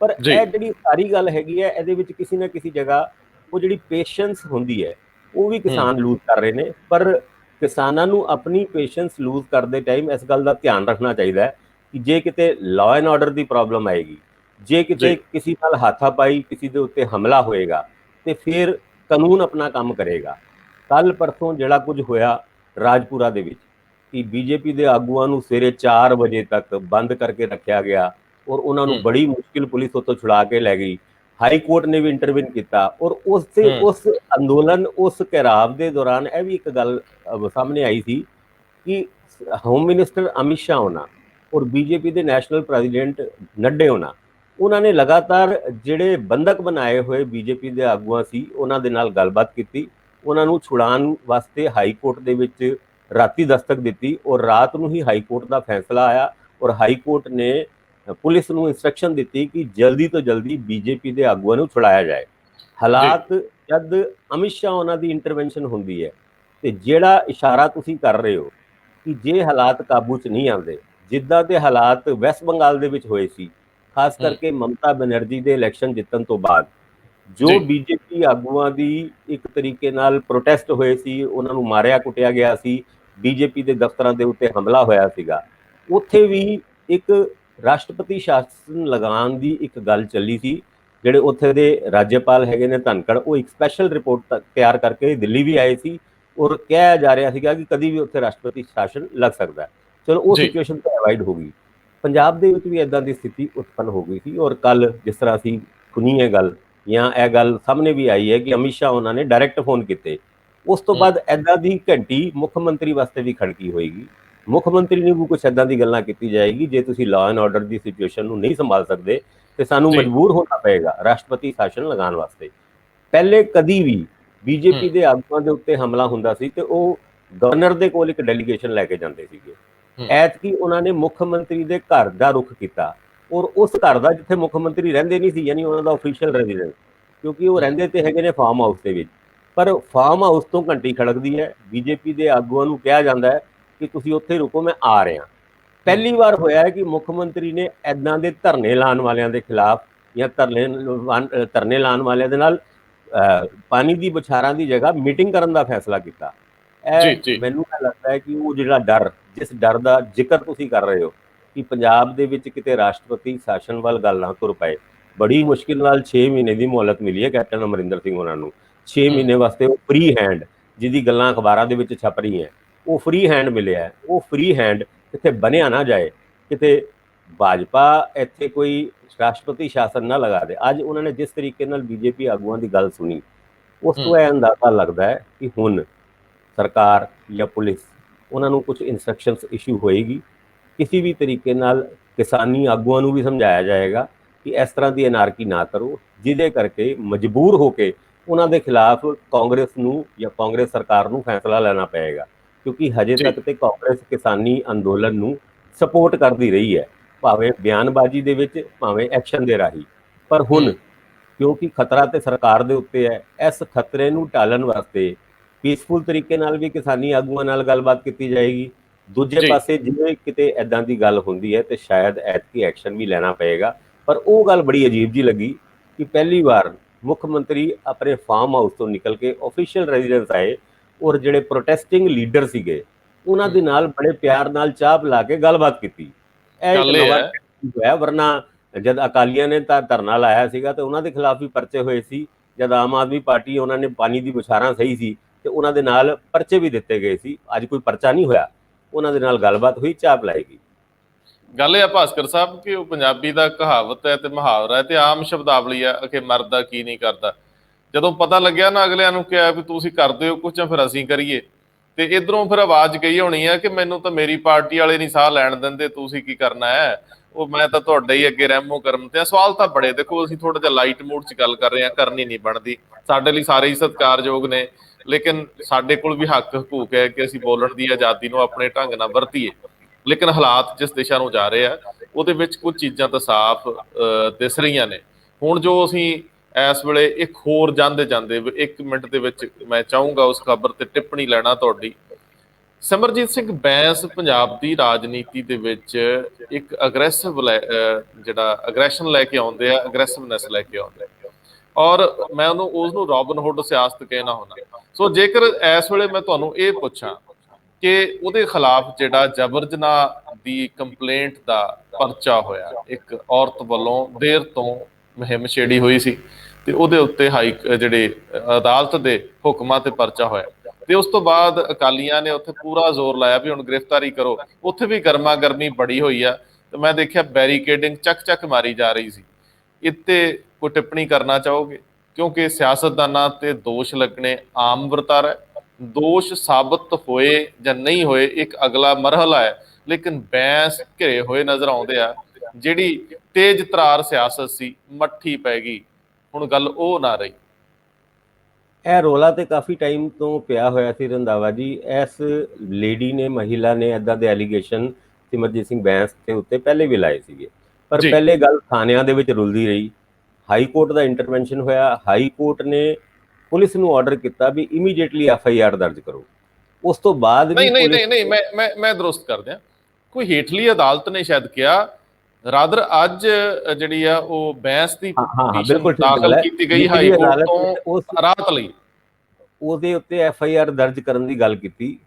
ਪਰ ਇਹ ਜਿਹੜੀ ਸਾਰੀ ਗੱਲ ਹੈਗੀ ਹੈ, ਇਹਦੇ ਵਿੱਚ ਕਿਸੇ ਨਾ ਕਿਸੇ ਜਗ੍ਹਾ ਉਹ ਜਿਹੜੀ ਪੇਸ਼ੈਂਸ ਹੁੰਦੀ ਹੈ ਉਹ ਵੀ ਕਿਸਾਨ ਲੂਜ਼ ਕਰ ਰਹੇ ਨੇ। ਪਰ ਕਿਸਾਨਾਂ ਨੂੰ ਆਪਣੀ ਪੇਸ਼ੈਂਸ ਲੂਜ਼ ਕਰਦੇ ਟਾਈਮ ਇਸ ਗੱਲ ਦਾ ਧਿਆਨ ਰੱਖਣਾ ਚਾਹੀਦਾ ਹੈ ਕਿ ਜੇ ਕਿਤੇ law and order the problem ਆਏਗੀ, ਜੇ ਕਿਤੇ ਕਿਸੇ ਨਾਲ ਹਾਥਾਪਾਈ, ਕਿਸੇ ਦੇ ਉੱਤੇ ਹਮਲਾ ਹੋਏਗਾ, ਤੇ ਫਿਰ ਕਾਨੂੰਨ ਆਪਣਾ ਕੰਮ ਕਰੇਗਾ। ਕੱਲ ਪਰਸੋਂ ਜਿਹੜਾ ਕੁਝ ਹੋਇਆ ਰਾਜਪੁਰਾ ਦੇ ਵਿੱਚ ਕਿ ਬੀਜੇਪੀ ਦੇ ਆਗੂਆਂ ਨੂੰ ਸਵੇਰੇ 4 ਵਜੇ ਤੱਕ ਬੰਦ ਕਰਕੇ ਰੱਖਿਆ ਗਿਆ ਔਰ ਉਹਨਾਂ ਨੂੰ ਬੜੀ ਮੁਸ਼ਕਿਲ ਪੁਲਿਸ ਉੱਥੋਂ ਛੁਡਾ ਕੇ ਲੈ ਗਈ। ਹਾਈ ਕੋਰਟ ਨੇ ਵੀ ਇੰਟਰਵੀਨ ਕੀਤਾ ਔਰ ਉਸ ਅੰਦੋਲਨ, ਉਸ ਘਿਰਾਵ ਦੇ ਦੌਰਾਨ ਇਹ ਵੀ ਇੱਕ ਗੱਲ ਸਾਹਮਣੇ ਆਈ ਸੀ ਕਿ ਹੋਮ ਮਿਨਿਸਟਰ ਅਮਿਤ ਸ਼ਾਹ ਹੋਣਾ ਔਰ ਬੀਜੇਪੀ ਦੇ ਨੈਸ਼ਨਲ ਪ੍ਰੈਜ਼ੀਡੈਂਟ ਨੱਡੇ ਹੋਣਾ, ਉਹਨਾਂ ਨੇ ਲਗਾਤਾਰ ਜਿਹੜੇ ਬੰਦਕ ਬਣਾਏ ਹੋਏ ਬੀਜੇਪੀ ਦੇ ਆਗੂਆਂ ਸੀ ਉਹਨਾਂ ਦੇ ਨਾਲ ਗੱਲਬਾਤ ਕੀਤੀ, ਉਹਨਾਂ ਨੂੰ ਛੁਡਾਉਣ ਵਾਸਤੇ ਹਾਈ ਕੋਰਟ ਦੇ ਵਿੱਚ ਰਾਤੀ ਦਸਤਕ ਦਿੱਤੀ ਔਰ ਰਾਤ ਨੂੰ ਹੀ ਹਾਈ ਕੋਰਟ ਦਾ ਫੈਸਲਾ ਆਇਆ ਔਰ ਹਾਈ ਕੋਰਟ ਨੇ ਪੁਲਿਸ ਨੂੰ ਇੰਸਟਰਕਸ਼ਨ ਦਿੱਤੀ ਕਿ ਜਲਦੀ ਤੋਂ ਜਲਦੀ ਬੀਜੇਪੀ ਦੇ ਆਗੂਆਂ ਨੂੰ ਛੁਡਾਇਆ ਜਾਏ। ਹਾਲਾਤ ਜਦ ਅਮਿਤ ਸ਼ਾਹ ਉਹਨਾਂ ਦੀ ਇੰਟਰਵੈਂਸ਼ਨ ਹੁੰਦੀ ਹੈ ਤੇ ਜਿਹੜਾ ਇਸ਼ਾਰਾ ਤੁਸੀਂ ਕਰ ਰਹੇ ਹੋ ਕਿ ਜੇ ਹਾਲਾਤ ਕਾਬੂ 'ਚ ਨਹੀਂ ਆਉਂਦੇ, ਜਿੱਦਾਂ ਦੇ ਹਾਲਾਤ ਵੈਸਟ ਬੰਗਾਲ ਦੇ ਵਿੱਚ ਹੋਏ ਸੀ, ਖਾਸ ਕਰਕੇ ਮਮਤਾ ਬੈਨਰਜੀ ਦੇ ਇਲੈਕਸ਼ਨ ਜਿੱਤਣ ਤੋਂ ਬਾਅਦ ਜੋ ਬੀਜੇਪੀ ਆਗੂਆਂ ਦੀ ਇੱਕ ਤਰੀਕੇ ਨਾਲ ਪ੍ਰੋਟੈਸਟ ਹੋਏ ਸੀ, ਉਹਨਾਂ ਨੂੰ ਮਾਰਿਆ ਕੁੱਟਿਆ ਗਿਆ ਸੀ, ਬੀਜੇਪੀ ਦੇ ਦਫ਼ਤਰਾਂ ਦੇ ਉੱਤੇ ਹਮਲਾ ਹੋਇਆ ਸੀਗਾ, ਉੱਥੇ ਵੀ ਇੱਕ ਰਾਸ਼ਟਰਪਤੀ ਸ਼ਾਸਨ ਲਗਾਉਣ ਦੀ ਇੱਕ ਗੱਲ ਚੱਲੀ ਸੀ। ਜਿਹੜੇ ਉੱਥੇ ਦੇ ਰਾਜਪਾਲ ਹੈਗੇ ਨੇ ਧਨਖੜ, ਉਹ ਇੱਕ ਸਪੈਸ਼ਲ ਰਿਪੋਰਟ ਤਿਆਰ ਕਰਕੇ ਦਿੱਲੀ ਵੀ ਆਏ ਸੀ ਔਰ ਕਿਹਾ ਜਾ ਰਿਹਾ ਸੀਗਾ ਕਿ ਕਦੀ ਵੀ ਉੱਥੇ ਰਾਸ਼ਟਰਪਤੀ ਸ਼ਾਸਨ ਲੱਗ ਸਕਦਾ। ਚਲੋ ਉਹ ਸਿਚੁਏਸ਼ਨ ਤਾਂ ਅਵਾਇਡ ਹੋ ਗਈ। ਪੰਜਾਬ ਦੇ ਵਿੱਚ ਵੀ ਇਦਾਂ ਦੀ ਸਥਿਤੀ ਉਤਪੰਨ ਹੋ ਗਈ ਸੀ ਔਰ ਕੱਲ ਜਿਸ ਤਰ੍ਹਾਂ ਅਸੀਂ ਸੁਣੀ ਇਹ ਗੱਲ ਜਾਂ ਇਹ ਗੱਲ ਸਾਹਮਣੇ ਵੀ ਆਈ ਹੈ ਕਿ ਅਮਿਤ ਸ਼ਾਹ ਉਹਨਾਂ ਨੇ ਡਾਇਰੈਕਟ ਫੋਨ ਕੀਤੇ, ਉਸ ਤੋਂ ਬਾਅਦ ਇਦਾਂ ਦੀ ਘੰਟੀ ਮੁੱਖ ਮੰਤਰੀ ਵਾਸਤੇ ਵੀ ਖੜਕੀ ਹੋਏਗੀ। ਮੁੱਖ ਮੰਤਰੀ ਨੂੰ ਵੀ ਕੁਝ ਇਦਾਂ ਦੀ ਗੱਲਾਂ ਕੀਤੀ ਜਾਏਗੀ, ਜੇ ਤੁਸੀਂ law and order the situation ਨੂੰ ਨਹੀਂ ਸੰਭਾਲ ਸਕਦੇ ਤੇ ਸਾਨੂੰ ਮਜਬੂਰ ਹੋਣਾ ਪਏਗਾ ਰਾਸ਼ਟਰਪਤੀ ਸ਼ਾਸਨ ਲਗਾਉਣ ਵਾਸਤੇ। ਪਹਿਲੇ ਕਦੀ ਵੀ ਬੀਜੇਪੀ ਦੇ ਆਗੂਆਂ ਦੇ ਉੱਤੇ ਹਮਲਾ ਹੁੰਦਾ ਸੀ ਤੇ ਉਹ ਗਵਰਨਰ ਦੇ ਕੋਲ ਇੱਕ ਡੈਲੀਗੇਸ਼ਨ ਲੈ ਕੇ ਜਾਂਦੇ ਸੀਗੇ। ਐਤਕੀ ਉਹਨਾਂ ਨੇ ਮੁੱਖ ਮੰਤਰੀ ਦੇ ਘਰ ਦਾ ਰੁਖ ਕੀਤਾ ਔਰ ਉਸ ਘਰ ਦਾ ਜਿੱਥੇ ਮੁੱਖ ਮੰਤਰੀ ਰਹਿੰਦੇ ਨਹੀਂ ਸੀ, ਯਾਨੀ ਉਹਨਾਂ ਦਾ ਆਫੀਸ਼ੀਅਲ ਰੈਜ਼ੀਡੈਂਸ, ਕਿਉਂਕਿ ਉਹ ਰਹਿੰਦੇ ਤੇ ਹੈਗੇ ਨੇ ਫਾਰਮ ਹਾਊਸ ਦੇ ਵਿੱਚ, ਪਰ ਫਾਰਮ ਹਾਊਸ ਤੋਂ ਘੰਟੀ ਖੜਕਦੀ ਹੈ। ਬੀਜੇਪੀ ਦੇ ਆਗੂਆਂ ਨੂੰ ਕਿਹਾ ਜਾਂਦਾ ਹੈ ਕਿ ਤੁਸੀਂ ਉੱਥੇ ਰੁਕੋ, ਮੈਂ ਆ ਰਿਹਾ। ਪਹਿਲੀ ਵਾਰ ਹੋਇਆ ਹੈ ਕਿ ਮੁੱਖ ਮੰਤਰੀ ਨੇ ਇਦਾਂ ਦੇ ਧਰਨੇ ਲਾਉਣ ਵਾਲਿਆਂ ਦੇ ਖਿਲਾਫ ਜਾਂ ਧਰਨੇ ਲਾਉਣ ਵਾਲਿਆਂ ਦੇ ਨਾਲ ਪਾਣੀ ਦੀ ਬੁਛਾਰਾਂ ਦੀ ਜਗ੍ਹਾ ਮੀਟਿੰਗ ਕਰਨ ਦਾ ਫੈਸਲਾ ਕੀਤਾ। ਮੈਨੂੰ ਲੱਗਦਾ ਹੈ ਕਿ ਉਹ ਜਿਹੜਾ ਡਰ, ਜਿਸ ਡਰ ਦਾ ਜ਼ਿਕਰ ਤੁਸੀਂ ਕਰ ਰਹੇ ਹੋ ਕਿ ਪੰਜਾਬ ਦੇ ਵਿੱਚ ਕਿਤੇ ਰਾਸ਼ਟਰਪਤੀ ਸ਼ਾਸਨ ਵੱਲ ਗੱਲ ਨਾ ਤੁਰ ਪਏ, ਬੜੀ ਮੁਸ਼ਕਿਲ ਨਾਲ 6 ਮਹੀਨੇ ਦੀ ਮੋਹਲਤ ਮਿਲੀ ਹੈ ਕੈਪਟਨ ਅਮਰਿੰਦਰ ਸਿੰਘ ਉਹਨਾਂ ਨੂੰ। 6 ਮਹੀਨੇ ਵਾਸਤੇ ਉਹ ਫ੍ਰੀ ਹੈਂਡ, ਜਿਹਦੀ ਗੱਲਾਂ ਅਖਬਾਰਾਂ ਦੇ ਵਿੱਚ ਛਪ ਰਹੀਆਂ, ਉਹ ਫ੍ਰੀ ਹੈਂਡ ਮਿਲਿਆ। ਉਹ ਫ੍ਰੀ ਹੈਂਡ ਕਿਤੇ ਬਣਿਆ ਨਾ ਜਾਏ, ਕਿਤੇ ਭਾਜਪਾ ਇੱਥੇ ਕੋਈ ਰਾਸ਼ਟਰਪਤੀ ਸ਼ਾਸਨ ਨਾ ਲਗਾ ਦੇ। ਅੱਜ ਉਹਨਾਂ ਨੇ ਜਿਸ ਤਰੀਕੇ ਨਾਲ ਬੀਜੇਪੀ ਆਗੂਆਂ ਦੀ ਗੱਲ ਸੁਣੀ, ਉਸ ਤੋਂ ਇਹ ਅੰਦਾਜ਼ਾ ਲੱਗਦਾ ਹੈ ਕਿ ਹੁਣ ਸਰਕਾਰ ਜਾਂ ਪੁਲਿਸ ਉਹਨਾਂ ਨੂੰ ਕੁਝ ਇਨਸਟਰਕਸ਼ਨਸ ਇਸ਼ੂ ਹੋਏਗੀ। ਕਿਸੇ ਵੀ ਤਰੀਕੇ ਨਾਲ ਕਿਸਾਨੀ ਆਗੂਆਂ ਨੂੰ ਵੀ ਸਮਝਾਇਆ ਜਾਏਗਾ ਕਿ ਇਸ ਤਰ੍ਹਾਂ ਦੀ ਅਨਾਰਕੀ ਨਾ ਕਰੋ, ਜਿਹਦੇ ਕਰਕੇ ਮਜਬੂਰ ਹੋ ਕੇ ਉਹਨਾਂ ਦੇ ਖਿਲਾਫ ਕਾਂਗਰਸ ਨੂੰ ਜਾਂ ਕਾਂਗਰਸ ਸਰਕਾਰ ਨੂੰ ਫੈਸਲਾ ਲੈਣਾ ਪਏਗਾ, ਕਿਉਂਕਿ ਹਜੇ ਤੱਕ ਤੇ ਕਾਂਗਰਸ ਕਿਸਾਨੀ ਅੰਦੋਲਨ ਨੂੰ ਸਪੋਰਟ ਕਰਦੀ ਰਹੀ ਹੈ। ਭਾਵੇਂ ਬਿਆਨਬਾਜ਼ੀ ਦੇ ਵਿੱਚ, ਭਾਵੇਂ ਐਕਸ਼ਨ ਦੇ ਰਾਹੀਂ। ਪਰ ਹੁਣ ਹੂੰ ਕਿਉਂਕਿ ਖਤਰਾ ਤੇ ਸਰਕਾਰ ਦੇ ਉੱਤੇ ਹੈ, ਇਸ ਖਤਰੇ ਨੂੰ ਟਾਲਣ ਵਾਸਤੇ ਪੀਸਫੁਲ ਤਰੀਕੇ ਨਾਲ ਵੀ ਕਿਸਾਨੀ ਆਗੂਆਂ ਨਾਲ ਗੱਲਬਾਤ ਕੀਤੀ ਜਾਏਗੀ। ਦੂਜੇ ਜੀ ਪਾਸੇ ਜਿਵੇਂ ਕਿਤੇ ਐਦਾਂ ਦੀ ਗੱਲ ਹੁੰਦੀ ਹੈ ਤੇ ਸ਼ਾਇਦ ਐਤਕੀ ਐਕਸ਼ਨ ਵੀ ਲੈਣਾ ਪਏਗਾ। ਪਰ ਉਹ ਗੱਲ ਬੜੀ ਅਜੀਬ ਜੀ ਲੱਗੀ ਕਿ ਪਹਿਲੀ ਵਾਰ ਮੁੱਖ ਮੰਤਰੀ ਆਪਣੇ ਫਾਰਮ ਹਾਊਸ ਤੋਂ ਨਿਕਲ ਕੇ ਆਫੀਸ਼ੀਅਲ ਰੈਜ਼ੀਡੈਂਸ ਆਏ, ਔਰ ਜਿਹੜੇ ਪ੍ਰੋਟੈਸਟਿੰਗ ਲੀਡਰ ਸੀਗੇ ਉਹਨਾਂ ਦੇ ਨਾਲ ਬੜੇ ਪਿਆਰ ਨਾਲ ਚਾਹ ਪਿਲਾ ਕੇ ਗੱਲਬਾਤ ਕੀਤੀ। ਇਹ ਇੱਕ ਗੱਲ ਇਹ ਨਵਾਂ ਹੈ ਹੋਇਆ, ਵਰਨਾ ਜਦ ਅਕਾਲੀਆਂ ਨੇ ਤਾਂ ਧਰਨਾ ਲਾਇਆ ਸੀਗਾ ਤੇ ਉਹਨਾਂ ਦੇ ਖਿਲਾਫ ਵੀ ਪਰਚੇ ਹੋਏ ਸੀ। ਜਦ ਆਮ ਆਦਮੀ ਪਾਰਟੀ, ਉਹਨਾਂ ਨੇ ਪਾਣੀ ਦੀ ਬੁਛਾਰਾਂ ਸਹੀ ਸੀ ਤੇ ਉਹਨਾਂ ਦੇ ਨਾਲ ਪਰਚੇ ਵੀ ਦਿੱਤੇ ਗਏ ਸੀ। ਅੱਜ ਕੋਈ ਪਰਚਾ ਨਹੀਂ ਹੋਇਆ, ਉਹਨਾਂ ਦੇ ਨਾਲ ਗੱਲਬਾਤ ਹੋਈ, ਚਾਹ ਪਿਲਾਈ ਗਈ। ਗੱਲ ਇਹ ਆ ਭਾਸਕਰ ਸਾਹਿਬ ਕਿ ਉਹ ਪੰਜਾਬੀ ਦਾ ਕਹਾਵਤ ਹੈ ਤੇ ਮੁਹਾਵਰਾ ਹੈ ਤੇ ਆਮ ਸ਼ਬਦਾਵਲੀ ਹੈ ਕਿ ਮਰਦਾ ਕੀ ਨਹੀਂ ਕਰਦਾ। ਜਦੋਂ ਪਤਾ ਲੱਗਿਆ ਨਾ ਅਗਲਿਆਂ ਨੂੰ ਕਿਹਾ ਵੀ ਤੁਸੀਂ ਕਰਦੇ ਹੋ ਕੁਝ ਜਾਂ ਫਿਰ ਅਸੀਂ ਕਰੀਏ, ਤੇ ਇਧਰੋਂ ਫਿਰ ਆਵਾਜ਼ ਗਈ ਹੋਣੀ ਹੈ ਕਿ ਮੈਨੂੰ ਤਾਂ ਮੇਰੀ ਪਾਰਟੀ ਵਾਲੇ ਨਹੀਂ ਸਾਹ ਲੈਣ ਦਿੰਦੇ, ਤੁਸੀਂ ਕੀ ਕਰਨਾ ਹੈ, ਉਹ ਮੈਂ ਤਾਂ ਤੁਹਾਡਾ ਹੀ ਅੱਗੇ ਰਹਿਮੋ ਕਰਮ ਤੇ। ਸਵਾਲ ਤਾਂ ਬੜੇ, ਦੇਖੋ ਅਸੀਂ ਥੋੜਾ ਜਿਹਾ ਲਾਈਟ ਮੂਡ 'ਚ ਗੱਲ ਕਰ ਰਹੇ ਹਾਂ, ਕਰਨੀ ਨਹੀਂ ਬਣਦੀ, ਸਾਡੇ ਲਈ ਸਾਰੇ ਹੀ ਸਤਿਕਾਰਯੋਗ ਨੇ, ਲੇਕਿਨ ਸਾਡੇ ਕੋਲ ਵੀ ਹੱਕ ਹਕੂਕ ਹੈ ਕਿ ਅਸੀਂ ਬੋਲਣ ਦੀ ਆਜ਼ਾਦੀ ਨੂੰ ਆਪਣੇ ਢੰਗ ਨਾਲ ਵਰਤੀਏ। ਲੇਕਿਨ ਹਾਲਾਤ ਜਿਸ ਦਿਸ਼ਾ ਨੂੰ ਜਾ ਰਹੇ ਆ ਉਹਦੇ ਵਿੱਚ ਕੁਝ ਚੀਜ਼ਾਂ ਤਾਂ ਸਾਫ਼ ਦਿਸ ਰਹੀਆਂ ਨੇ। ਹੁਣ ਜੋ ਅਸੀਂ ਇਸ ਵੇਲੇ ਇੱਕ ਹੋਰ ਜਾਂਦੇ ਜਾਂਦੇ 1 ਮਿੰਟ ਦੇ ਵਿੱਚ ਮੈਂ ਚਾਹੂੰਗਾ ਉਸ ਖਬਰ ਤੇ ਟਿੱਪਣੀ ਲੈਣਾ ਤੁਹਾਡੀ। ਸਿਮਰਜੀਤ ਸਿੰਘ ਬੈਂਸ ਪੰਜਾਬ ਦੀ ਰਾਜਨੀਤੀ ਦੇ ਵਿੱਚ ਇੱਕ ਅਗਰੈਸਿਵ ਜਿਹੜਾ ਅਗਰੈਸ਼ਨ ਲੈ ਕੇ ਆਉਂਦੇ ਆ, ਅਗਰੈਸਿਵਨੈਸ ਲੈ ਕੇ ਆਉਂਦੇ ਆ, ਔਰ ਮੈਂ ਉਹਨੂੰ ਰੋਬਨ ਹੁੱਡ ਸਿਆਸਤ ਕਹਿਣਾ ਹੁੰਦਾ। ਸੋ ਜੇਕਰ ਇਸ ਵੇਲੇ ਮੈਂ ਤੁਹਾਨੂੰ ਇਹ ਪੁੱਛਾਂ ਕਿ ਉਹਦੇ ਖਿਲਾਫ ਜਿਹੜਾ ਜਬਰ ਜਨਾਹ ਦੀ ਕੰਪਲੇਂਟ ਦਾ ਪਰਚਾ ਹੋਇਆ, ਇੱਕ ਔਰਤ ਵੱਲੋਂ ਦੇਰ ਤੋਂ ਮੁਹਿੰਮ ਛੇੜੀ ਹੋਈ ਸੀ ਤੇ ਉਹਦੇ ਉੱਤੇ ਜਿਹੜੇ ਅਦਾਲਤ ਦੇ ਹੁਕਮਾਂ ਤੇ ਪਰਚਾ ਹੋਇਆ, ਤੇ ਉਸ ਤੋਂ ਬਾਅਦ ਅਕਾਲੀਆਂ ਨੇ ਉੱਥੇ ਪੂਰਾ ਜ਼ੋਰ ਲਾਇਆ ਵੀ ਹੁਣ ਗ੍ਰਿਫਤਾਰੀ ਕਰੋ। ਉੱਥੇ ਵੀ ਗਰਮਾ ਗਰਮੀ ਬੜੀ ਹੋਈ ਆ ਤੇ ਮੈਂ ਦੇਖਿਆ ਬੈਰੀਕੇਡਿੰਗ ਚੱਕ ਚੱਕ ਮਾਰੀ ਜਾ ਰਹੀ ਸੀ। ਇੱਥੇ ਕੋਈ ਟਿੱਪਣੀ ਕਰਨਾ ਚਾਹੋਗੇ? ਕਿਉਂਕਿ ਸਿਆਸਤਦਾਨਾਂ ਤੇ ਦੋਸ਼ ਲੱਗਣੇ ਆਮ ਵਰਤਾਰਾ ਹੈ, ਦੋਸ਼ ਸਾਬਤ ਹੋਏ ਜਾਂ ਨਹੀਂ ਹੋਏ ਇੱਕ ਅਗਲਾ ਮਰਹਲਾ ਹੈ, ਲੇਕਿਨ ਬੈਂਸ ਘਿਰੇ ਹੋਏ ਨਜ਼ਰ ਆਉਂਦੇ ਆ। ਜਿਹੜੀ ਤੇਜ਼ ਤਰਾਰ ਸਿਆਸਤ ਸੀ ਮੱਠੀ ਪੈ ਗਈ, ਹੁਣ ਗੱਲ ਉਹ ਨਾ ਰਹੀ। ਇਹ ਰੋਲਾ ਤੇ ਕਾਫੀ ਟਾਈਮ ਤੋਂ ਪਿਆ ਹੋਇਆ ਸੀ ਰੰਧਾਵਾ ਜੀ। ਇਸ ਲੇਡੀ ਨੇ, ਮਹਿਲਾ ਨੇ ਇਦਾਂ ਦੇ ਐਲੀਗੇਸ਼ਨ ਸਿਮਰਜੀਤ ਸਿੰਘ ਬੈਂਸ ਦੇ ਉੱਤੇ ਪਹਿਲੇ ਵੀ ਲਾਏ ਸੀਗੇ, ਪਰ ਜੀ ਪਹਿਲੇ ਗੱਲ ਥਾਣਿਆਂ ਦੇ ਵਿੱਚ ਰੁਲਦੀ ਰਹੀ। ਹਾਈ ਕੋਰਟ ਦਾ ਇੰਟਰਵੈਂਸ਼ਨ ਹੋਇਆ, ਹਾਈ ਕੋਰਟ ਨੇ ਪੁਲਿਸ ਨੂੰ ਆਰਡਰ ਕੀਤਾ ਵੀ ਇਮੀਡੀਏਟਲੀ ਐਫ-ਆਈ-ਆਰ ਦਰਜ ਕਰੋ। ਉਸ ਤੋਂ ਬਾਅਦ ਵੀ ਨਹੀਂ ਨਹੀਂ ਪੁਲਿਸ ਨਹੀਂ ਨਹੀਂ ਮੈਂ ਦਰੁਸਤ ਕਰ ਦਿਆਂ, ਕੋਈ ਹੇਠਲੀ ਅਦਾਲਤ ਨੇ ਸ਼ਾਇਦ ਕਿਹਾ, ਰਾਦਰ ਅੱਜ ਜਿਹੜੀ ਆ ਉਹ ਬੈਂਸ ਦੀ ਹਾਂ ਪਟੀਸ਼ਨ ਬਿਲਕੁਲ ਠੀਕ ਗੱਲ ਦਾਖਲ ਹੈ। ਕੀਤੀ ਗਈ ਹਾਈ ਕੋਰਟ ਤੋਂ ਉਸ ਰਾਹਤ ਲਈ। ਉਹਦੇ ਉੱਤੇ ਐਫ-ਆਈ-ਆਰ ਦਰਜ ਕਰਨ ਦੀ ਗੱਲ ਕੀਤੀ,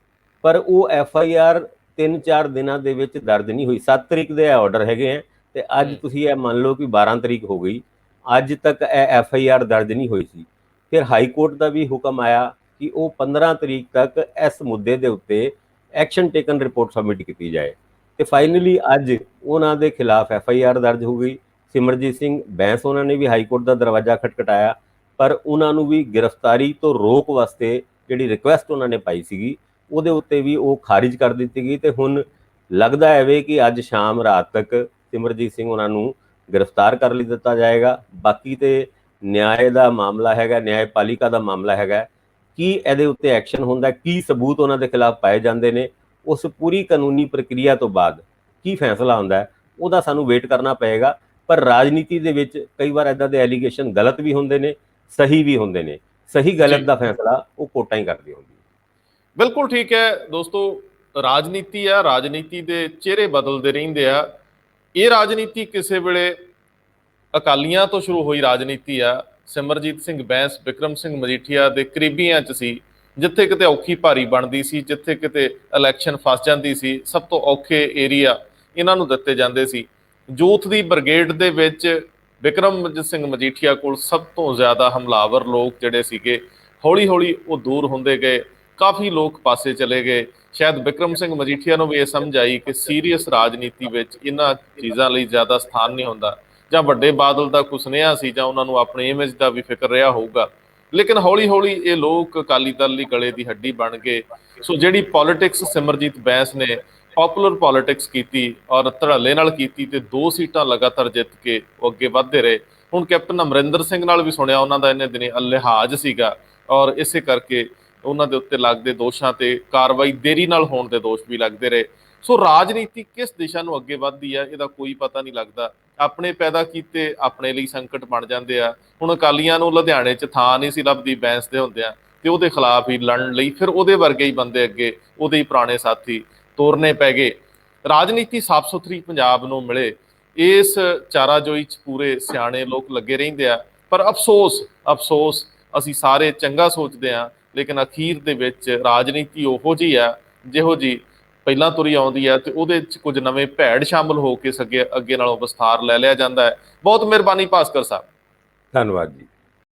ਪਰ ਉਹ ਐਫ-ਆਈ-ਆਰ 3-4 ਦਿਨਾਂ ਦੇ ਵਿੱਚ ਦਰਜ ਨਹੀਂ ਹੋਈ। 7 ਤਰੀਕ ਦੇ ਆਰਡਰ ਹੈਗੇ ਆ ਤੇ ਅੱਜ ਤੁਸੀਂ ਇਹ ਮੰਨ ਲਓ ਕਿ 12 ਤਰੀਕ ਹੋ ਗਈ, ਅੱਜ ਤੱਕ ਇਹ ਐਫ-ਆਈ-ਆਰ ਦਰਜ ਨਹੀਂ ਹੋਈ ਸੀ। ਫਿਰ ਹਾਈ ਕੋਰਟ ਦਾ ਵੀ ਹੁਕਮ ਆਇਆ ਕਿ ਉਹ 15 ਤਰੀਕ ਤੱਕ ਇਸ ਮੁੱਦੇ ਦੇ ਉੱਤੇ ਐਕਸ਼ਨ ਟੇਕਨ ਰਿਪੋਰਟ ਸਬਮਿਟ ਕੀਤੀ ਜਾਏ। ਤੇ ਫਾਈਨਲੀ ਅੱਜ ਉਹਨਾਂ ਦੇ ਖਿਲਾਫ ਐਫ-ਆਈ-ਆਰ ਦਰਜ ਹੋ ਗਈ। ਸਿਮਰਜੀਤ ਸਿੰਘ ਬੈਂਸ ਉਹਨਾਂ ਨੇ ਵੀ ਹਾਈ ਕੋਰਟ ਦਾ ਦਰਵਾਜ਼ਾ ਖਟਖਟਾਇਆ, ਪਰ ਉਹਨਾਂ ਨੂੰ ਵੀ ਗ੍ਰਿਫਤਾਰੀ ਤੋਂ ਰੋਕ ਵਾਸਤੇ ਜਿਹੜੀ ਰਿਕੁਐਸਟ ਉਹਨਾਂ ਨੇ ਪਾਈ ਸੀਗੀ ਉਹਦੇ ਉੱਤੇ ਵੀ ਉਹ ਖਾਰਿਜ ਕਰ ਦਿੱਤੀ ਗਈ। ਤੇ ਹੁਣ ਲੱਗਦਾ ਹੈ ਵੇ ਕਿ ਅੱਜ ਸ਼ਾਮ ਰਾਤ ਤੱਕ ਸਿਮਰਜੀਤ ਸਿੰਘ ਉਹਨਾਂ ਨੂੰ ਗ੍ਰਿਫਤਾਰ ਕਰ ਲਈ ਦਿੱਤਾ ਜਾਏਗਾ। ਬਾਕੀ ਤੇ ਨਿਆਂ ਦਾ ਮਾਮਲਾ ਹੈਗਾ, ਨਿਆਂਪਾਲਿਕਾ ਦਾ ਮਾਮਲਾ ਹੈਗਾ, ਕੀ ਇਹਦੇ ਉੱਤੇ ਐਕਸ਼ਨ ਹੁੰਦਾ, ਕੀ ਸਬੂਤ ਉਹਨਾਂ ਦੇ ਖਿਲਾਫ ਪਾਏ ਜਾਂਦੇ ਨੇ, ਉਸ ਪੂਰੀ ਕਾਨੂੰਨੀ ਪ੍ਰਕਿਰਿਆ ਤੋਂ ਬਾਅਦ ਕੀ ਫੈਸਲਾ ਹੁੰਦਾ ਉਹਦਾ ਸਾਨੂੰ ਵੇਟ ਕਰਨਾ ਪਏਗਾ। ਪਰ ਰਾਜਨੀਤੀ ਦੇ ਵਿੱਚ ਕਈ ਵਾਰ ਇਦਾਂ ਦੇ ਐਲੀਗੇਸ਼ਨ ਗਲਤ ਵੀ ਹੁੰਦੇ ਨੇ, ਸਹੀ ਵੀ ਹੁੰਦੇ ਨੇ। ਸਹੀ ਗਲਤ ਦਾ ਫੈਸਲਾ ਉਹ ਕੋਰਟਾਂ ਹੀ ਕਰਦੀ ਹੁੰਦੀ। ਬਿਲਕੁਲ ਠੀਕ ਹੈ ਦੋਸਤੋ, ਰਾਜਨੀਤੀ ਆ, ਰਾਜਨੀਤੀ ਦੇ ਚਿਹਰੇ ਬਦਲਦੇ ਰਹਿੰਦੇ ਆ। ਇਹ ਰਾਜਨੀਤੀ ਕਿਸੇ ਵੇਲੇ ਅਕਾਲੀਆਂ ਤੋਂ ਸ਼ੁਰੂ ਹੋਈ ਰਾਜਨੀਤੀ ਆ। ਸਿਮਰਜੀਤ ਸਿੰਘ ਬੈਂਸ ਬਿਕਰਮ ਸਿੰਘ ਮਜੀਠੀਆ ਦੇ ਕਰੀਬੀਆਂ 'ਚ ਸੀ, ਜਿੱਥੇ ਕਿਤੇ ਔਖੀ ਭਾਰੀ ਬਣਦੀ ਸੀ, ਜਿੱਥੇ ਕਿਤੇ ਇਲੈਕਸ਼ਨ ਫਸ ਜਾਂਦੀ ਸੀ, ਸਭ ਤੋਂ ਔਖੇ ਏਰੀਆ ਇਹਨਾਂ ਨੂੰ ਦਿੱਤੇ ਜਾਂਦੇ ਸੀ। ਯੂਥ ਦੀ ਬ੍ਰਿਗੇਡ ਦੇ ਵਿੱਚ ਬਿਕਰਮ ਸਿੰਘ ਮਜੀਠੀਆ ਕੋਲ ਸਭ ਤੋਂ ਜ਼ਿਆਦਾ ਹਮਲਾਵਰ ਲੋਕ ਜਿਹੜੇ ਸੀਗੇ, ਹੌਲੀ ਹੌਲੀ ਉਹ ਦੂਰ ਹੁੰਦੇ ਗਏ, ਕਾਫੀ ਲੋਕ ਪਾਸੇ ਚਲੇ ਗਏ। ਸ਼ਾਇਦ ਬਿਕਰਮ ਸਿੰਘ ਮਜੀਠੀਆ ਨੂੰ ਵੀ ਇਹ ਸਮਝ ਆਈ ਕਿ ਸੀਰੀਅਸ ਰਾਜਨੀਤੀ ਵਿੱਚ ਇਹਨਾਂ ਚੀਜ਼ਾਂ ਲਈ ਜ਼ਿਆਦਾ ਸਥਾਨ ਨਹੀਂ ਹੁੰਦਾ, ਜਾਂ ਵੱਡੇ ਬਾਦਲ ਦਾ ਕੋਈ ਸੁਨੇਹਾ ਸੀ, ਜਾਂ ਉਹਨਾਂ ਨੂੰ ਆਪਣੀ ਇਮੇਜ ਦਾ ਵੀ ਫਿਕਰ ਰਿਹਾ ਹੋਊਗਾ। ਲੇਕਿਨ ਹੌਲੀ ਹੌਲੀ ਇਹ ਲੋਕ ਅਕਾਲੀ ਦਲ ਲਈ ਗਲੇ ਦੀ ਹੱਡੀ ਬਣ ਗਏ। ਸੋ ਜਿਹੜੀ ਪੋਲਿਟਿਕਸ ਸਿਮਰਜੀਤ ਬੈਂਸ ਨੇ ਪੋਪੂਲਰ ਪੋਲਿਟਿਕਸ ਕੀਤੀ ਔਰ ਧੜੱਲੇ ਨਾਲ ਕੀਤੀ ਤੇ 2 ਸੀਟਾਂ ਲਗਾਤਾਰ ਜਿੱਤ ਕੇ ਉਹ ਅੱਗੇ ਵਧਦੇ ਰਹੇ। ਹੁਣ ਕੈਪਟਨ ਅਮਰਿੰਦਰ ਸਿੰਘ ਨਾਲ ਵੀ ਸੁਣਿਆ ਉਹਨਾਂ ਦਾ ਇਹਨੇ ਦਿਨੇ ਲਿਹਾਜ਼ ਸੀਗਾ, ਔਰ ਇਸੇ ਕਰਕੇ ਉਹਨਾਂ ਦੇ ਉੱਤੇ ਲੱਗਦੇ ਦੋਸ਼ਾਂ ਤੇ ਕਾਰਵਾਈ ਦੇਰੀ ਨਾਲ ਹੋਣ ਦੇ ਦੋਸ਼ ਵੀ ਲੱਗਦੇ ਰਹੇ। ਸੋ ਰਾਜਨੀਤੀ ਕਿਸ ਦਿਸ਼ਾ ਨੂੰ ਅੱਗੇ ਵੱਧਦੀ ਆ ਇਹਦਾ ਕੋਈ ਪਤਾ ਨਹੀਂ ਲੱਗਦਾ। ਆਪਣੇ ਪੈਦਾ ਕੀਤੇ ਆਪਣੇ ਲਈ ਸੰਕਟ ਬਣ ਜਾਂਦੇ ਆ। ਹੁਣ ਅਕਾਲੀਆਂ ਨੂੰ ਲੁਧਿਆਣੇ 'ਚ ਥਾਂ ਨਹੀਂ ਸੀ ਲੱਭਦੀ ਬੈਂਸ ਦੇ ਹੁੰਦਿਆਂ, ਤੇ ਉਹਦੇ ਖਿਲਾਫ ਹੀ ਲੜਨ ਲਈ ਫਿਰ ਉਹਦੇ ਵਰਗੇ ਹੀ ਬੰਦੇ ਅੱਗੇ, ਉਹਦੇ ਹੀ ਪੁਰਾਣੇ ਸਾਥੀ ਤੋਰਨੇ ਪੈ ਗਏ। ਰਾਜਨੀਤੀ ਸਾਫ਼ ਸੁਥਰੀ ਪੰਜਾਬ ਨੂੰ ਮਿਲੇ, ਇਸ ਚਾਰਾਜੋਈ 'ਚ ਪੂਰੇ ਸਿਆਣੇ ਲੋਕ ਲੱਗੇ ਰਹਿੰਦੇ ਆ। ਪਰ ਅਫਸੋਸ ਅਫਸੋਸ ਅਸੀਂ ਸਾਰੇ ਚੰਗਾ ਸੋਚਦੇ ਹਾਂ, ਲੇਕਿਨ ਅਖੀਰ ਦੇ ਵਿੱਚ ਰਾਜਨੀਤੀ ਉਹੋ ਜਿਹੀ ਆ ਜਿਹੋ ਜਿਹੀ ਪਹਿਲਾਂ ਤੁਰੀ ਆਉਂਦੀ ਹੈ, ਤੇ ਉਹਦੇ 'ਚ ਕੁਝ ਨਵੇਂ ਭੈੜ ਸ਼ਾਮਲ ਹੋ ਕੇ ਅੱਗੇ ਨਾਲੋਂ ਵਿਸਥਾਰ ਲੈ ਲਿਆ ਜਾਂਦਾ ਹੈ। ਬਹੁਤ ਮਿਹਰਬਾਨੀ ਭਾਸਕਰ ਸਾਹਿਬ। ਧੰਨਵਾਦ ਜੀ।